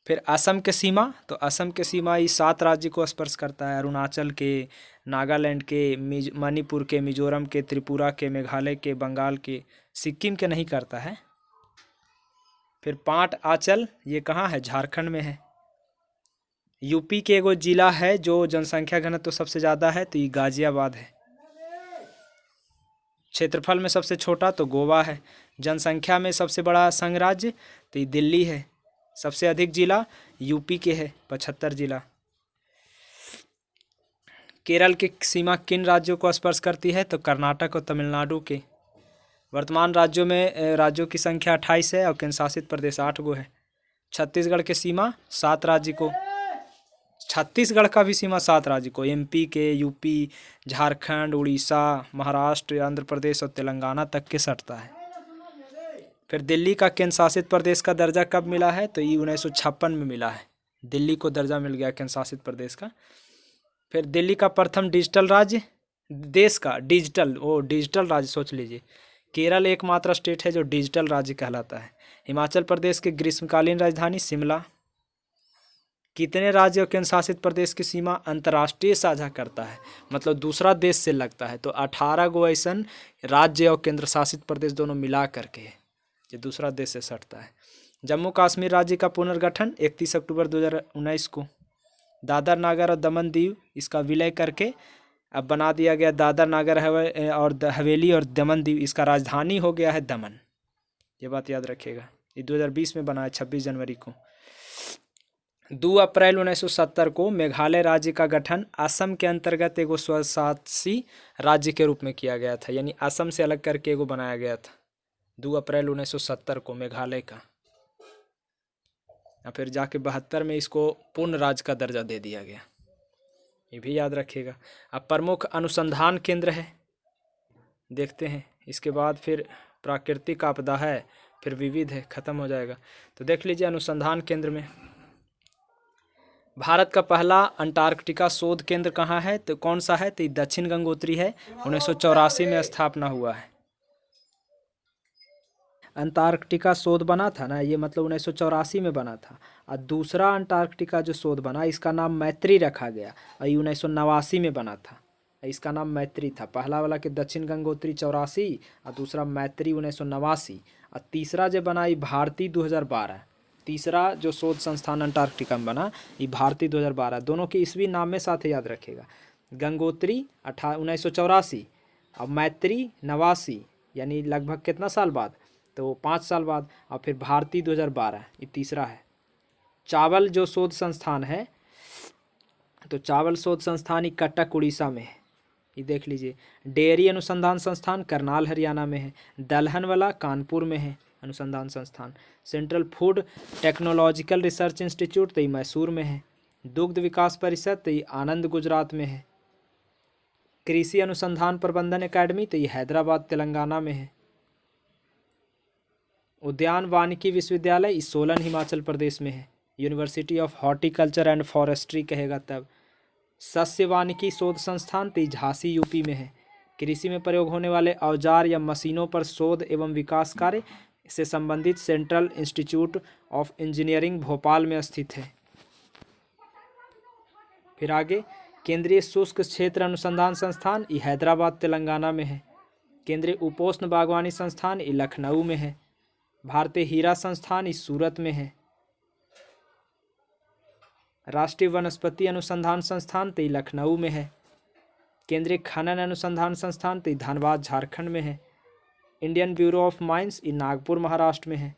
फिर असम के सीमा, तो असम के सीमा ये 7 राज्य को स्पर्श करता है, अरुणाचल के, नागालैंड के, मणिपुर के, मिजोरम के, त्रिपुरा के, मेघालय के, बंगाल के, सिक्किम के नहीं करता है। फिर 5 आंचल, ये कहाँ है, झारखंड में है। यूपी के एगो जिला है जो जनसंख्या घनत्व तो सबसे ज़्यादा है, तो ये गाजियाबाद है। क्षेत्रफल में सबसे छोटा तो गोवा है। जनसंख्या में सबसे बड़ा संघ राज्य तो ये दिल्ली है। सबसे अधिक जिला यूपी के है, 75 जिला। केरल की सीमा किन राज्यों को स्पर्श करती है, तो कर्नाटक और तमिलनाडु के। वर्तमान राज्यों की संख्या 28 है और केंद्र शासित प्रदेश 8 गो है। छत्तीसगढ़ के सीमा 7 राज्य को, छत्तीसगढ़ का भी सीमा 7 राज्य को, एमपी के, यूपी, झारखंड, उड़ीसा, महाराष्ट्र, आंध्र प्रदेश और तेलंगाना तक के सटता है। फिर दिल्ली का केंद्र शासित प्रदेश का दर्जा कब मिला है, तो ये 1956 में मिला है, दिल्ली को दर्जा मिल गया केंद्र शासित प्रदेश का। फिर दिल्ली का प्रथम डिजिटल राज्य, देश का डिजिटल राज्य सोच लीजिए। केरल एकमात्र स्टेट है जो डिजिटल राज्य कहलाता है। हिमाचल प्रदेश की ग्रीष्मकालीन राजधानी शिमला। कितने राज्य और केंद्र शासित प्रदेश की सीमा अंतर्राष्ट्रीय साझा करता है, मतलब दूसरा देश से लगता है, तो 18 गो ऐसा राज्य और केंद्र शासित प्रदेश दोनों मिला करके जो दूसरा देश से सटता है। जम्मू कश्मीर राज्य का पुनर्गठन 31 अक्टूबर 2019 को। दादर नागर और दमन दीव इसका विलय करके अब बना दिया गया दादर नागर हवेली और दमन दीव, इसका राजधानी हो गया है दमन। ये बात याद रखिएगा। ये 2020 में बना है 26 जनवरी को। 2 अप्रैल 1970 को मेघालय राज्य का गठन असम के अंतर्गत एगो स्वशासी राज्य के रूप में किया गया था, यानी असम से अलग करके एगो बनाया गया था 2 अप्रैल 1970 को मेघालय का। या फिर जाके 72 में इसको पूर्ण राज्य का दर्जा दे दिया गया, ये भी याद रखिएगा। अब प्रमुख अनुसंधान केंद्र है, देखते हैं। इसके बाद फिर प्राकृतिक आपदा है, फिर विविध है, खत्म हो जाएगा। तो देख लीजिए अनुसंधान केंद्र में भारत का पहला अंटार्कटिका शोध केंद्र कहाँ है, तो कौन सा है, तो दक्षिण गंगोत्री है, 1984 में स्थापना हुआ है। अंटार्कटिका शोध बना था ना, ये मतलब 1984 में बना था। और दूसरा अंटार्कटिका जो शोध बना इसका नाम मैत्री रखा गया, और ये 1989 में बना था, इसका नाम मैत्री था। पहला वाला के दक्षिण गंगोत्री 84 और दूसरा मैत्री 1989, और तीसरा जो बना ये भारती 2012। तीसरा जो शोध संस्थान अंटार्कटिका में बना ये भारती 2012। दोनों के ईस्वी नाम में साथ याद रखेगा। गंगोत्री 1984 और मैत्री 89, यानी लगभग कितना साल बाद, तो 5 साल बाद। और फिर भारती 2012, ये तीसरा है। चावल जो शोध संस्थान है, तो चावल शोध संस्थान ये कटक उड़ीसा में है, ये देख लीजिए। डेयरी अनुसंधान संस्थान करनाल हरियाणा में है। दलहन वाला कानपुर में है अनुसंधान संस्थान। Central food technological research institute तो ये मैसूर में है। दुग्ध विकास परिषद तो ये आनंद गुजरात में है। कृषि अनुसंधान प्रबंधन एकेडमी तो ये हैदराबाद तेलंगाना में है। उद्यान वानिकी विश्वविद्यालय ये सोलन हिमाचल प्रदेश में है। University of horticulture and forestry कहेगा तब। सस्य वानिकी शोध संस्थान तो ये झांसी यूपी में है। कृषि में प्रयोग होने वाले औजार या मशीनों पर शोध एवं विकास कार्य से संबंधित central institute of engineering Bhopal में स्थित है। फिर आगे केंद्रीय शुष्क क्षेत्र अनुसंधान संस्थान ये हैदराबाद तेलंगाना में है। केंद्रीय उपोष्ण बागवानी संस्थान ये लखनऊ में है। भारतीय हीरा संस्थान ये सूरत में है। राष्ट्रीय वनस्पति अनुसंधान संस्थान तो ये लखनऊ में है। केंद्रीय खनन अनुसंधान संस्थान तो ये धनबाद झारखंड में है। इंडियन ब्यूरो ऑफ माइंस ये नागपुर महाराष्ट्र में है।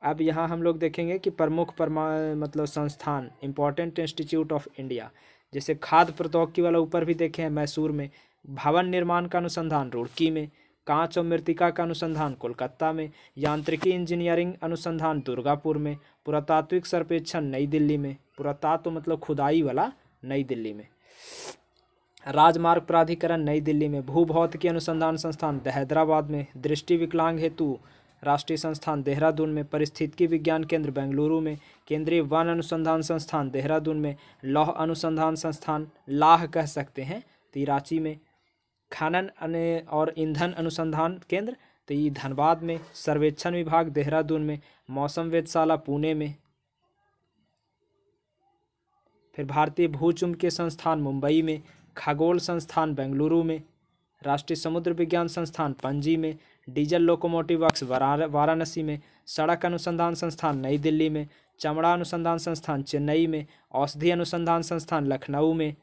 अब यहाँ हम लोग देखेंगे कि प्रमुख मतलब संस्थान इम्पोर्टेंट इंस्टीट्यूट ऑफ इंडिया, जैसे खाद्य प्रौद्योगिकी वाला ऊपर भी देखे हैं मैसूर में। भवन निर्माण का अनुसंधान रुड़की में। कांच और मृत्तिका का अनुसंधान कोलकाता में। यांत्रिकी इंजीनियरिंग अनुसंधान दुर्गापुर में। पुरातात्विक सर्वेक्षण नई दिल्ली में। पुरातत्व मतलब खुदाई वाला नई दिल्ली में। राजमार्ग प्राधिकरण नई दिल्ली में। भूभौतिकी अनुसंधान संस्थान हैदराबाद में। दृष्टि विकलांग हेतु राष्ट्रीय संस्थान देहरादून में। परिस्थितिकी विज्ञान केंद्र बेंगलुरु में। केंद्रीय वन अनुसंधान संस्थान देहरादून में। लौह अनुसंधान संस्थान लाह कह सकते हैं तो रांची में। खनन और ईंधन अनुसंधान केंद्र तो ये धनबाद में। सर्वेक्षण विभाग देहरादून में। मौसम वेधशाला पुणे में। फिर भारतीय भूचुंबकीय संस्थान मुंबई में। खगोल संस्थान बेंगलुरु में। राष्ट्रीय समुद्र विज्ञान संस्थान पणजी में। डीजल लोकोमोटिव वर्क्स वाराणसी में। सड़क अनुसंधान संस्थान नई दिल्ली में। चमड़ा अनुसंधान संस्थान चेन्नई में। औषधि अनुसंधान संस्थान लखनऊ में।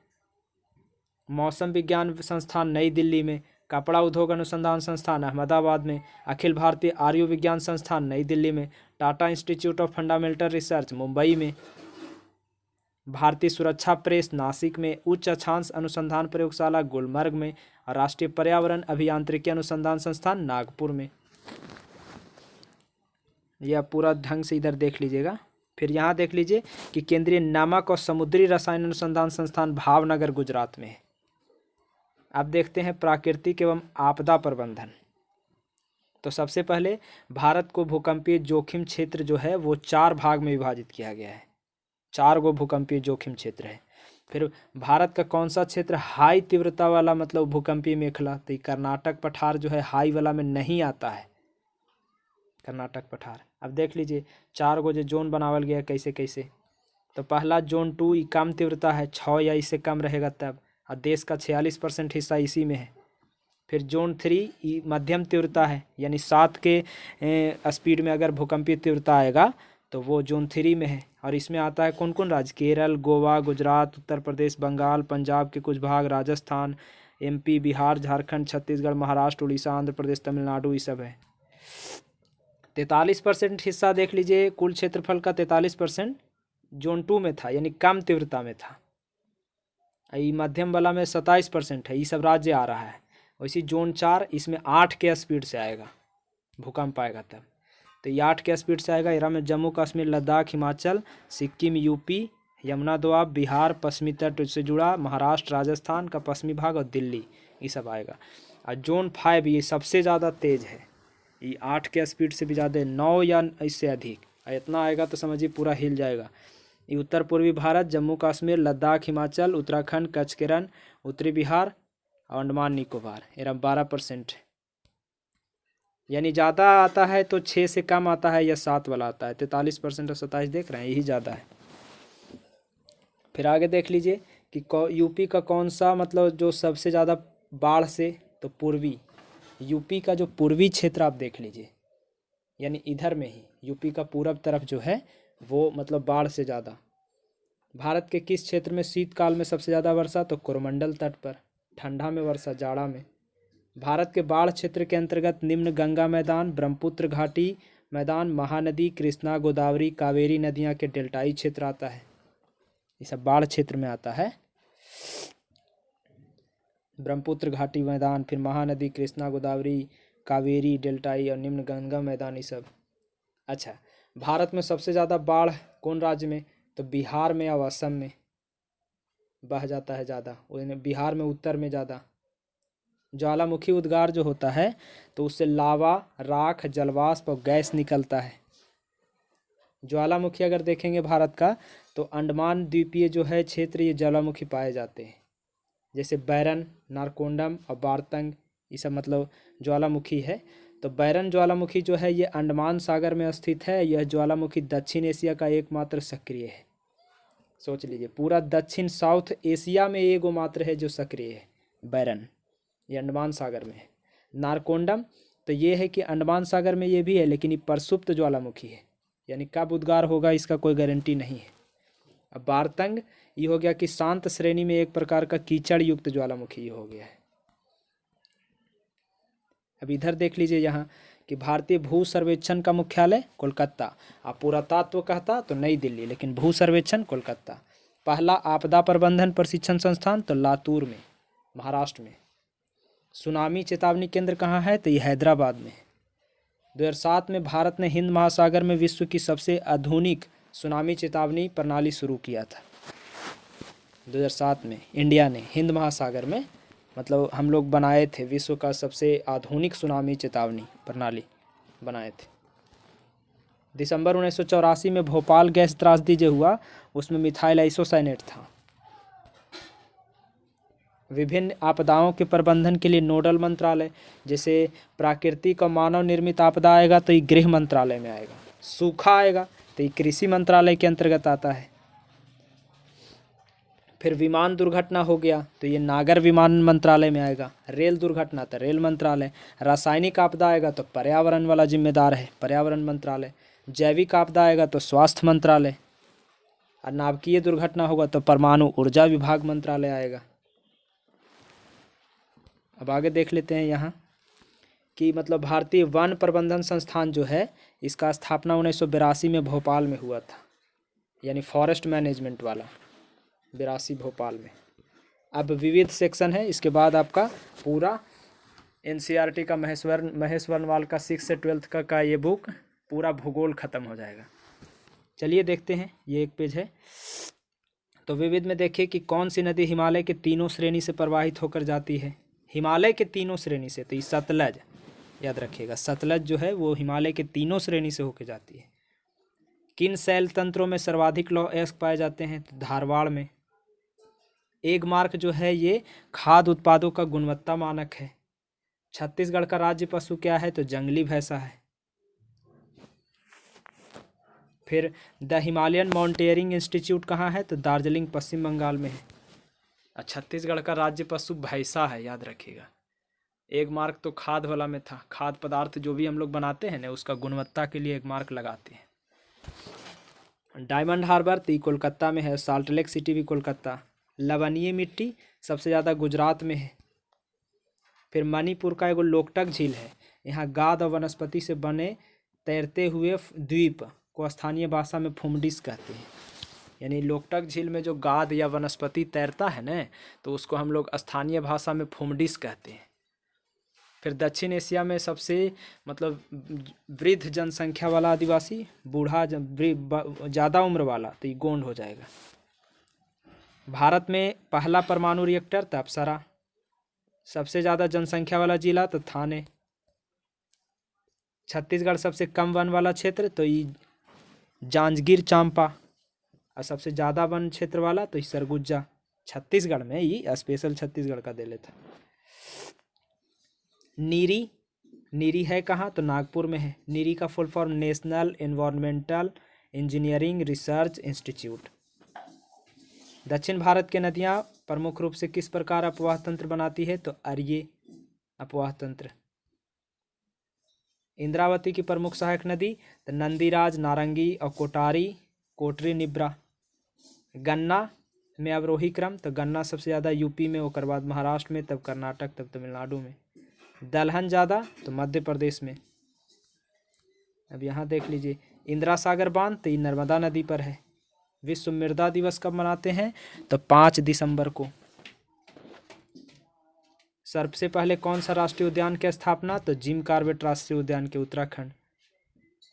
मौसम विज्ञान संस्थान नई दिल्ली में। कपड़ा उद्योग अनुसंधान संस्थान अहमदाबाद में। अखिल भारतीय आयुर्विज्ञान संस्थान नई दिल्ली में। Tata institute of fundamental research Mumbai में। भारतीय सुरक्षा प्रेस नासिक में। उच्च अक्षांश अनुसंधान प्रयोगशाला गुलमर्ग में। और राष्ट्रीय पर्यावरण अभियांत्रिकी अनुसंधान संस्थान नागपुर में। यह पूरा ढंग से इधर देख लीजिएगा। फिर यहाँ देख लीजिए कि केंद्रीय नमक और समुद्री रसायन अनुसंधान संस्थान भावनगर गुजरात में है। अब देखते हैं प्राकृतिक एवं आपदा प्रबंधन। तो सबसे पहले भारत को भूकंपीय जोखिम क्षेत्र जो है वो 4 भाग में विभाजित किया गया है। 4 गो भूकंपीय जोखिम क्षेत्र है। फिर भारत का कौन सा क्षेत्र हाई तीव्रता वाला मतलब भूकंपीय मेखला, तो कर्नाटक पठार जो है हाई वाला में नहीं आता है, कर्नाटक पठार। अब देख लीजिए 4 गो जो जोन बनावल गया कैसे कैसे। तो पहला जोन 2 ये कम तीव्रता है, 6 या इससे कम रहेगा तब, और देश का 46% हिस्सा इसी में है। फिर जोन 3 ये मध्यम तीव्रता है, यानी 7 के स्पीड में अगर भूकंपीय तीव्रता आएगा तो वो जोन 3 में है। और इसमें आता है कौन कौन राज्य, केरल, गोवा, गुजरात, उत्तर प्रदेश, बंगाल, पंजाब के कुछ भाग, राजस्थान, एमपी, बिहार, झारखंड, छत्तीसगढ़, महाराष्ट्र, उड़ीसा, आंध्र प्रदेश, तमिलनाडु, ये सब है। 43% हिस्सा देख लीजिए, कुल क्षेत्रफल का 43% जोन 2 में था, यानी कम तीव्रता में था। ये मध्यम वाला में 27% है, ये सब राज्य आ रहा है। वैसे जोन 4 इसमें 8 के स्पीड से आएगा, भूकंप आएगा तब। तो ये 8 के स्पीड से आएगा। इरा में जम्मू कश्मीर, लद्दाख, हिमाचल, सिक्किम, यूपी, यमुना दोआब, बिहार, पश्चिमी तट से जुड़ा, महाराष्ट्र, राजस्थान का पश्चिमी भाग और दिल्ली, ये सब आएगा। और जोन 5 ये सबसे ज़्यादा तेज़ है, ये 8 के स्पीड से भी ज़्यादा, 9 या इससे अधिक। इतना आएगा तो समझिए पूरा हिल जाएगा। ये उत्तर पूर्वी भारत, जम्मू कश्मीर, लद्दाख, हिमाचल, उत्तराखंड, कच्छ, केरल, उत्तरी बिहार और अंडमान निकोबार, ये 12%। यानी ज़्यादा आता है तो 6 से कम आता है या 7 वाला आता है। 43% और 27 देख रहे हैं, यही ज़्यादा है। फिर आगे देख लीजिए कि यूपी का कौन सा मतलब जो सबसे ज़्यादा बाढ़ से, तो पूर्वी यूपी का जो पूर्वी क्षेत्र आप देख लीजिए, यानी इधर में ही यूपी का पूरब तरफ जो है वो मतलब बाढ़ से ज़्यादा। भारत के किस क्षेत्र में शीतकाल में सबसे ज़्यादा वर्षा, तो कोरोमंडल तट पर, ठंडा में वर्षा, जाड़ा में। भारत के बाढ़ क्षेत्र के अंतर्गत निम्न गंगा मैदान, ब्रह्मपुत्र घाटी मैदान, महानदी, कृष्णा, गोदावरी, कावेरी नदियाँ के डेल्टाई क्षेत्र आता है। ये सब बाढ़ क्षेत्र में आता है। ब्रह्मपुत्र घाटी मैदान, फिर महानदी, कृष्णा, गोदावरी, कावेरी, डेल्टाई और निम्न गंगा मैदान, ये सब। अच्छा, भारत में सबसे ज़्यादा बाढ़ कौन राज्य में? तो बिहार में और असम में बह जाता है ज़्यादा। बिहार में उत्तर में ज़्यादा। ज्वालामुखी उद्गार जो होता है तो उससे लावा, राख, जलवाष्प और गैस निकलता है। ज्वालामुखी अगर देखेंगे भारत का तो अंडमान द्वीपीय जो है क्षेत्र, ये ज्वालामुखी पाए जाते हैं। जैसे बैरन, नारकोंडम और बारतंग, ये सब मतलब ज्वालामुखी है। तो बैरन ज्वालामुखी जो है ये अंडमान सागर में स्थित है। यह ज्वालामुखी दक्षिण एशिया का एकमात्र सक्रिय है। सोच लीजिए, पूरा दक्षिण साउथ एशिया में एगो मात्र है जो सक्रिय है, बैरन। ये अंडमान सागर में है। नारकोंडम तो ये है कि अंडमान सागर में ये भी है, लेकिन ये प्रसुप्त ज्वालामुखी है, यानी कब उद्गार होगा इसका कोई गारंटी नहीं है। अब बारतंग ये हो गया कि शांत श्रेणी में एक प्रकार का कीचड़ युक्त ज्वालामुखी हो गया है। अब इधर देख लीजिए यहाँ कि भारतीय भू सर्वेक्षण का मुख्यालय कोलकाता। आप पुरातत्व कहता तो नई दिल्ली, लेकिन भू सर्वेक्षण कोलकाता। पहला आपदा प्रबंधन प्रशिक्षण संस्थान तो लातूर में, महाराष्ट्र में। सुनामी चेतावनी केंद्र कहाँ है? तो ये हैदराबाद में है। 2007 में भारत ने हिंद महासागर में विश्व की सबसे आधुनिक सुनामी चेतावनी प्रणाली शुरू किया था। 2007 में इंडिया ने हिंद महासागर में, मतलब हम लोग बनाए थे विश्व का सबसे आधुनिक सुनामी चेतावनी प्रणाली बनाए थे। दिसंबर 1984 में भोपाल गैस त्रासदी जो हुआ उसमें मिथाइल आइसोसाइनेट था। विभिन्न आपदाओं के प्रबंधन के लिए नोडल मंत्रालय, जैसे प्राकृतिक और मानव निर्मित आपदा आएगा तो ये गृह मंत्रालय में आएगा। सूखा आएगा तो ये कृषि मंत्रालय के अंतर्गत आता है। फिर विमान दुर्घटना हो गया तो ये नागर विमान मंत्रालय में आएगा। रेल दुर्घटना तो रेल मंत्रालय। रासायनिक आपदा आएगा तो पर्यावरण वाला जिम्मेदार है, पर्यावरण मंत्रालय। जैविक आपदा आएगा तो स्वास्थ्य मंत्रालय। और नाभिकीय दुर्घटना होगा तो परमाणु ऊर्जा विभाग मंत्रालय आएगा। अब आगे देख लेते हैं यहाँ कि मतलब भारतीय वन प्रबंधन संस्थान जो है इसका स्थापना 1982 में भोपाल में हुआ था, यानी फॉरेस्ट मैनेजमेंट वाला, 82 भोपाल में। अब विविध सेक्शन है, इसके बाद आपका पूरा एनसीईआरटी का महेश वर्णवाल का 6 से 12 का ये बुक पूरा भूगोल खत्म हो जाएगा। चलिए देखते हैं, ये एक पेज है। तो विविध में देखिए कि कौन सी नदी हिमालय के तीनों श्रेणी से प्रवाहित होकर जाती है। हिमालय के तीनों श्रेणी से, तो ये सतलज, याद रखिएगा, सतलज जो है वो हिमालय के तीनों श्रेणी से होकर जाती है। किन शैल तंत्रों में सर्वाधिक लौह अयस्क पाए जाते हैं? तो धारवाड़ में। एगमार्क जो है ये खाद्य उत्पादों का गुणवत्ता मानक है। छत्तीसगढ़ का राज्य पशु क्या है? तो जंगली भैंसा है। फिर द हिमालयन माउंटेनियरिंग इंस्टीट्यूट कहाँ है? तो दार्जिलिंग, पश्चिम बंगाल में है। छत्तीसगढ़ का राज्य पशु भैंसा है, याद रखिएगा। एक मार्क तो खाद वाला में था, खाद्य पदार्थ जो भी हम लोग बनाते हैं ना उसका गुणवत्ता के लिए एक मार्क लगाते हैं। डायमंड हार्बर तो कोलकाता में है। साल्ट लेक सिटी भी कोलकाता। लवणीय मिट्टी सबसे ज़्यादा गुजरात में है। फिर मणिपुर का एगो लोकटक झील है, यहाँ गाद और वनस्पति से बने तैरते हुए द्वीप को स्थानीय भाषा में फुमडिस कहते हैं। यानी लोकटक झील में जो गाद या वनस्पति तैरता है ना तो उसको हम लोग स्थानीय भाषा में फुमडिस कहते हैं। फिर दक्षिण एशिया में सबसे मतलब वृद्ध जनसंख्या वाला आदिवासी, बूढ़ा ज़्यादा उम्र वाला, तो ये गोंड हो जाएगा। भारत में पहला परमाणु रिएक्टर तो अप्सरा। सबसे ज़्यादा जनसंख्या वाला जिला तो थाने। छत्तीसगढ़ सबसे कम वन वाला क्षेत्र तो ये जांजगीर चांपा, और सबसे ज़्यादा वन क्षेत्र वाला तो सरगुजा। छत्तीसगढ़ में ये स्पेशल छत्तीसगढ़ का दे लेता। नीरी, नीरी है कहाँ? तो नागपुर में है। नीरी का full form national environmental engineering research institute. दक्षिण भारत की नदियाँ प्रमुख रूप से किस प्रकार अपवाह तंत्र बनाती है? तो अरिये अपवाह तंत्र। इंद्रावती की प्रमुख सहायक नदी तो नंदीराज, नारंगी और कोटरी निब्रा। गन्ना में अवरोही क्रम तो गन्ना सबसे ज़्यादा यूपी में, उसके बाद महाराष्ट्र में, तब कर्नाटक, तब तमिलनाडु में। दलहन ज़्यादा तो मध्य प्रदेश में। अब यहाँ देख लीजिए, इंदिरा सागर बांध तो ये नर्मदा नदी पर है। विश्व मृदा दिवस कब मनाते हैं? तो 5 दिसंबर को। सबसे पहले कौन सा राष्ट्रीय उद्यान की स्थापना? तो जिम कॉर्बेट राष्ट्रीय उद्यान के उत्तराखंड।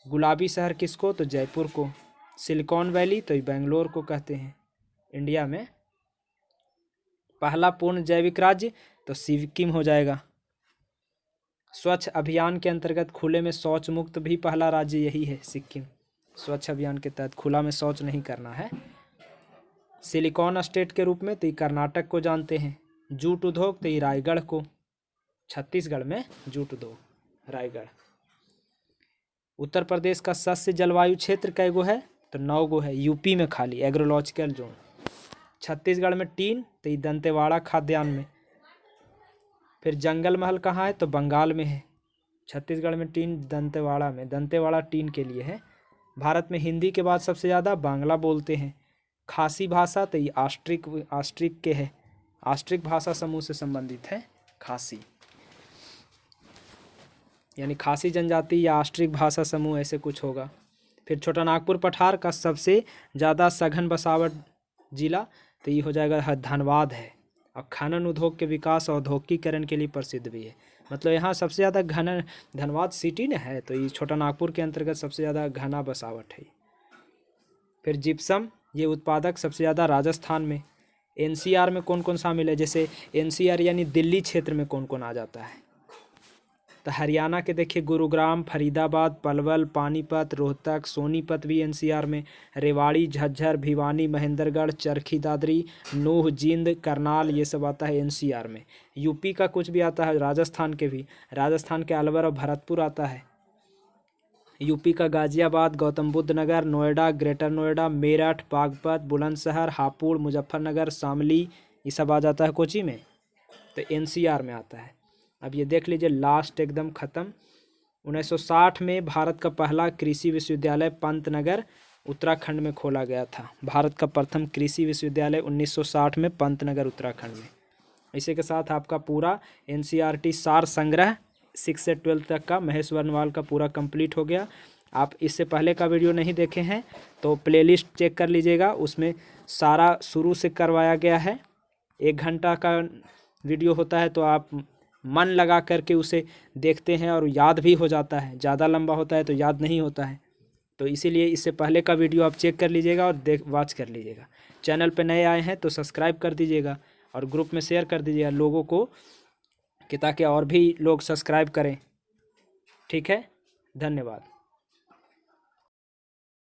गुलाबी शहर किसको? तो जयपुर को। सिलिकॉन वैली तो बेंगलोर को कहते हैं इंडिया में। पहला पूर्ण जैविक राज्य तो सिक्किम हो जाएगा। स्वच्छ अभियान के अंतर्गत खुले में शौच मुक्त भी पहला राज्य यही है, सिक्किम। स्वच्छ अभियान के तहत खुला में शौच नहीं करना है। सिलिकॉन स्टेट के रूप में तो ये कर्नाटक को जानते हैं। जूट उद्योग तो ये रायगढ़ को, छत्तीसगढ़ में जूट उद्योग रायगढ़। उत्तर प्रदेश का शस्य जलवायु क्षेत्र कै गो है? तो 9 गो है, यूपी में खाली एग्रोलॉजिकल जोन। छत्तीसगढ़ में टीन तो ये दंतेवाड़ा खाद्यान्न में। फिर जंगल महल कहाँ है? तो बंगाल में है। छत्तीसगढ़ में टीन दंतेवाड़ा में, दंतेवाड़ा टीन के लिए है। भारत में हिंदी के बाद सबसे ज़्यादा बांग्ला बोलते हैं। खासी भाषा तो ये ऑस्ट्रिक के है, ऑस्ट्रिक भाषा समूह से संबंधित है खासी, यानी खासी जनजाति या ऑस्ट्रिक भाषा समूह ऐसे कुछ होगा। फिर छोटा नागपुर पठार का सबसे ज़्यादा सघन बसावट जिला तो ये हो जाएगा धनबाद है। और खनन उद्योग के विकास और औद्योगिकीकरण के लिए प्रसिद्ध भी है। मतलब यहाँ सबसे ज़्यादा घना धनबाद सिटी न है, तो ये छोटा नागपुर के अंतर्गत सबसे ज़्यादा घना बसावट है। फिर जिप्सम ये उत्पादक सबसे ज़्यादा राजस्थान में। एनसीआर में कौन कौन शामिल है? जैसे एनसीआर यानी दिल्ली क्षेत्र में कौन कौन आ जाता है? तो हरियाणा के देखिए, गुरुग्राम, फरीदाबाद, पलवल, पानीपत, रोहतक, सोनीपत भी एनसीआर में। रेवाड़ी, झज्जर, भिवानी, महेंद्रगढ़, चरखी दादरी, नूह, जींद, करनाल ये सब आता है एनसीआर में। यूपी का कुछ भी आता है, राजस्थान के भी, राजस्थान के अलवर और भरतपुर आता है। यूपी का गाजियाबाद, गौतम बुद्ध नगर, नोएडा, ग्रेटर नोएडा, मेरठ, बागपत, बुलंदशहर, हापुड़, मुजफ्फरनगर, शामली ये सब आ जाता है कोची में, तो एनसीआर में आता है। अब ये देख लीजिए, लास्ट एकदम ख़त्म। 1960 में भारत का पहला कृषि विश्वविद्यालय पंतनगर उत्तराखंड में खोला गया था। भारत का प्रथम कृषि विश्वविद्यालय 1960 में पंतनगर उत्तराखंड में। इसी के साथ आपका पूरा एनसीईआरटी सार संग्रह 6 से 12 तक का महेश वर्णवाल का पूरा कंप्लीट हो गया। आप इससे पहले का वीडियो नहीं देखे हैं तो प्लेलिस्ट चेक कर लीजिएगा, उसमें सारा शुरू से करवाया गया है। 1 घंटा का वीडियो होता है तो आप मन लगा करके उसे देखते हैं और याद भी हो जाता है। ज़्यादा लंबा होता है तो याद नहीं होता है, तो इसीलिए इससे पहले का वीडियो आप चेक कर लीजिएगा और वॉच कर लीजिएगा। चैनल पे नए आए हैं तो सब्सक्राइब कर दीजिएगा और ग्रुप में शेयर कर दीजिएगा लोगों को, कि ताकि और भी लोग सब्सक्राइब करें। ठीक है, धन्यवाद।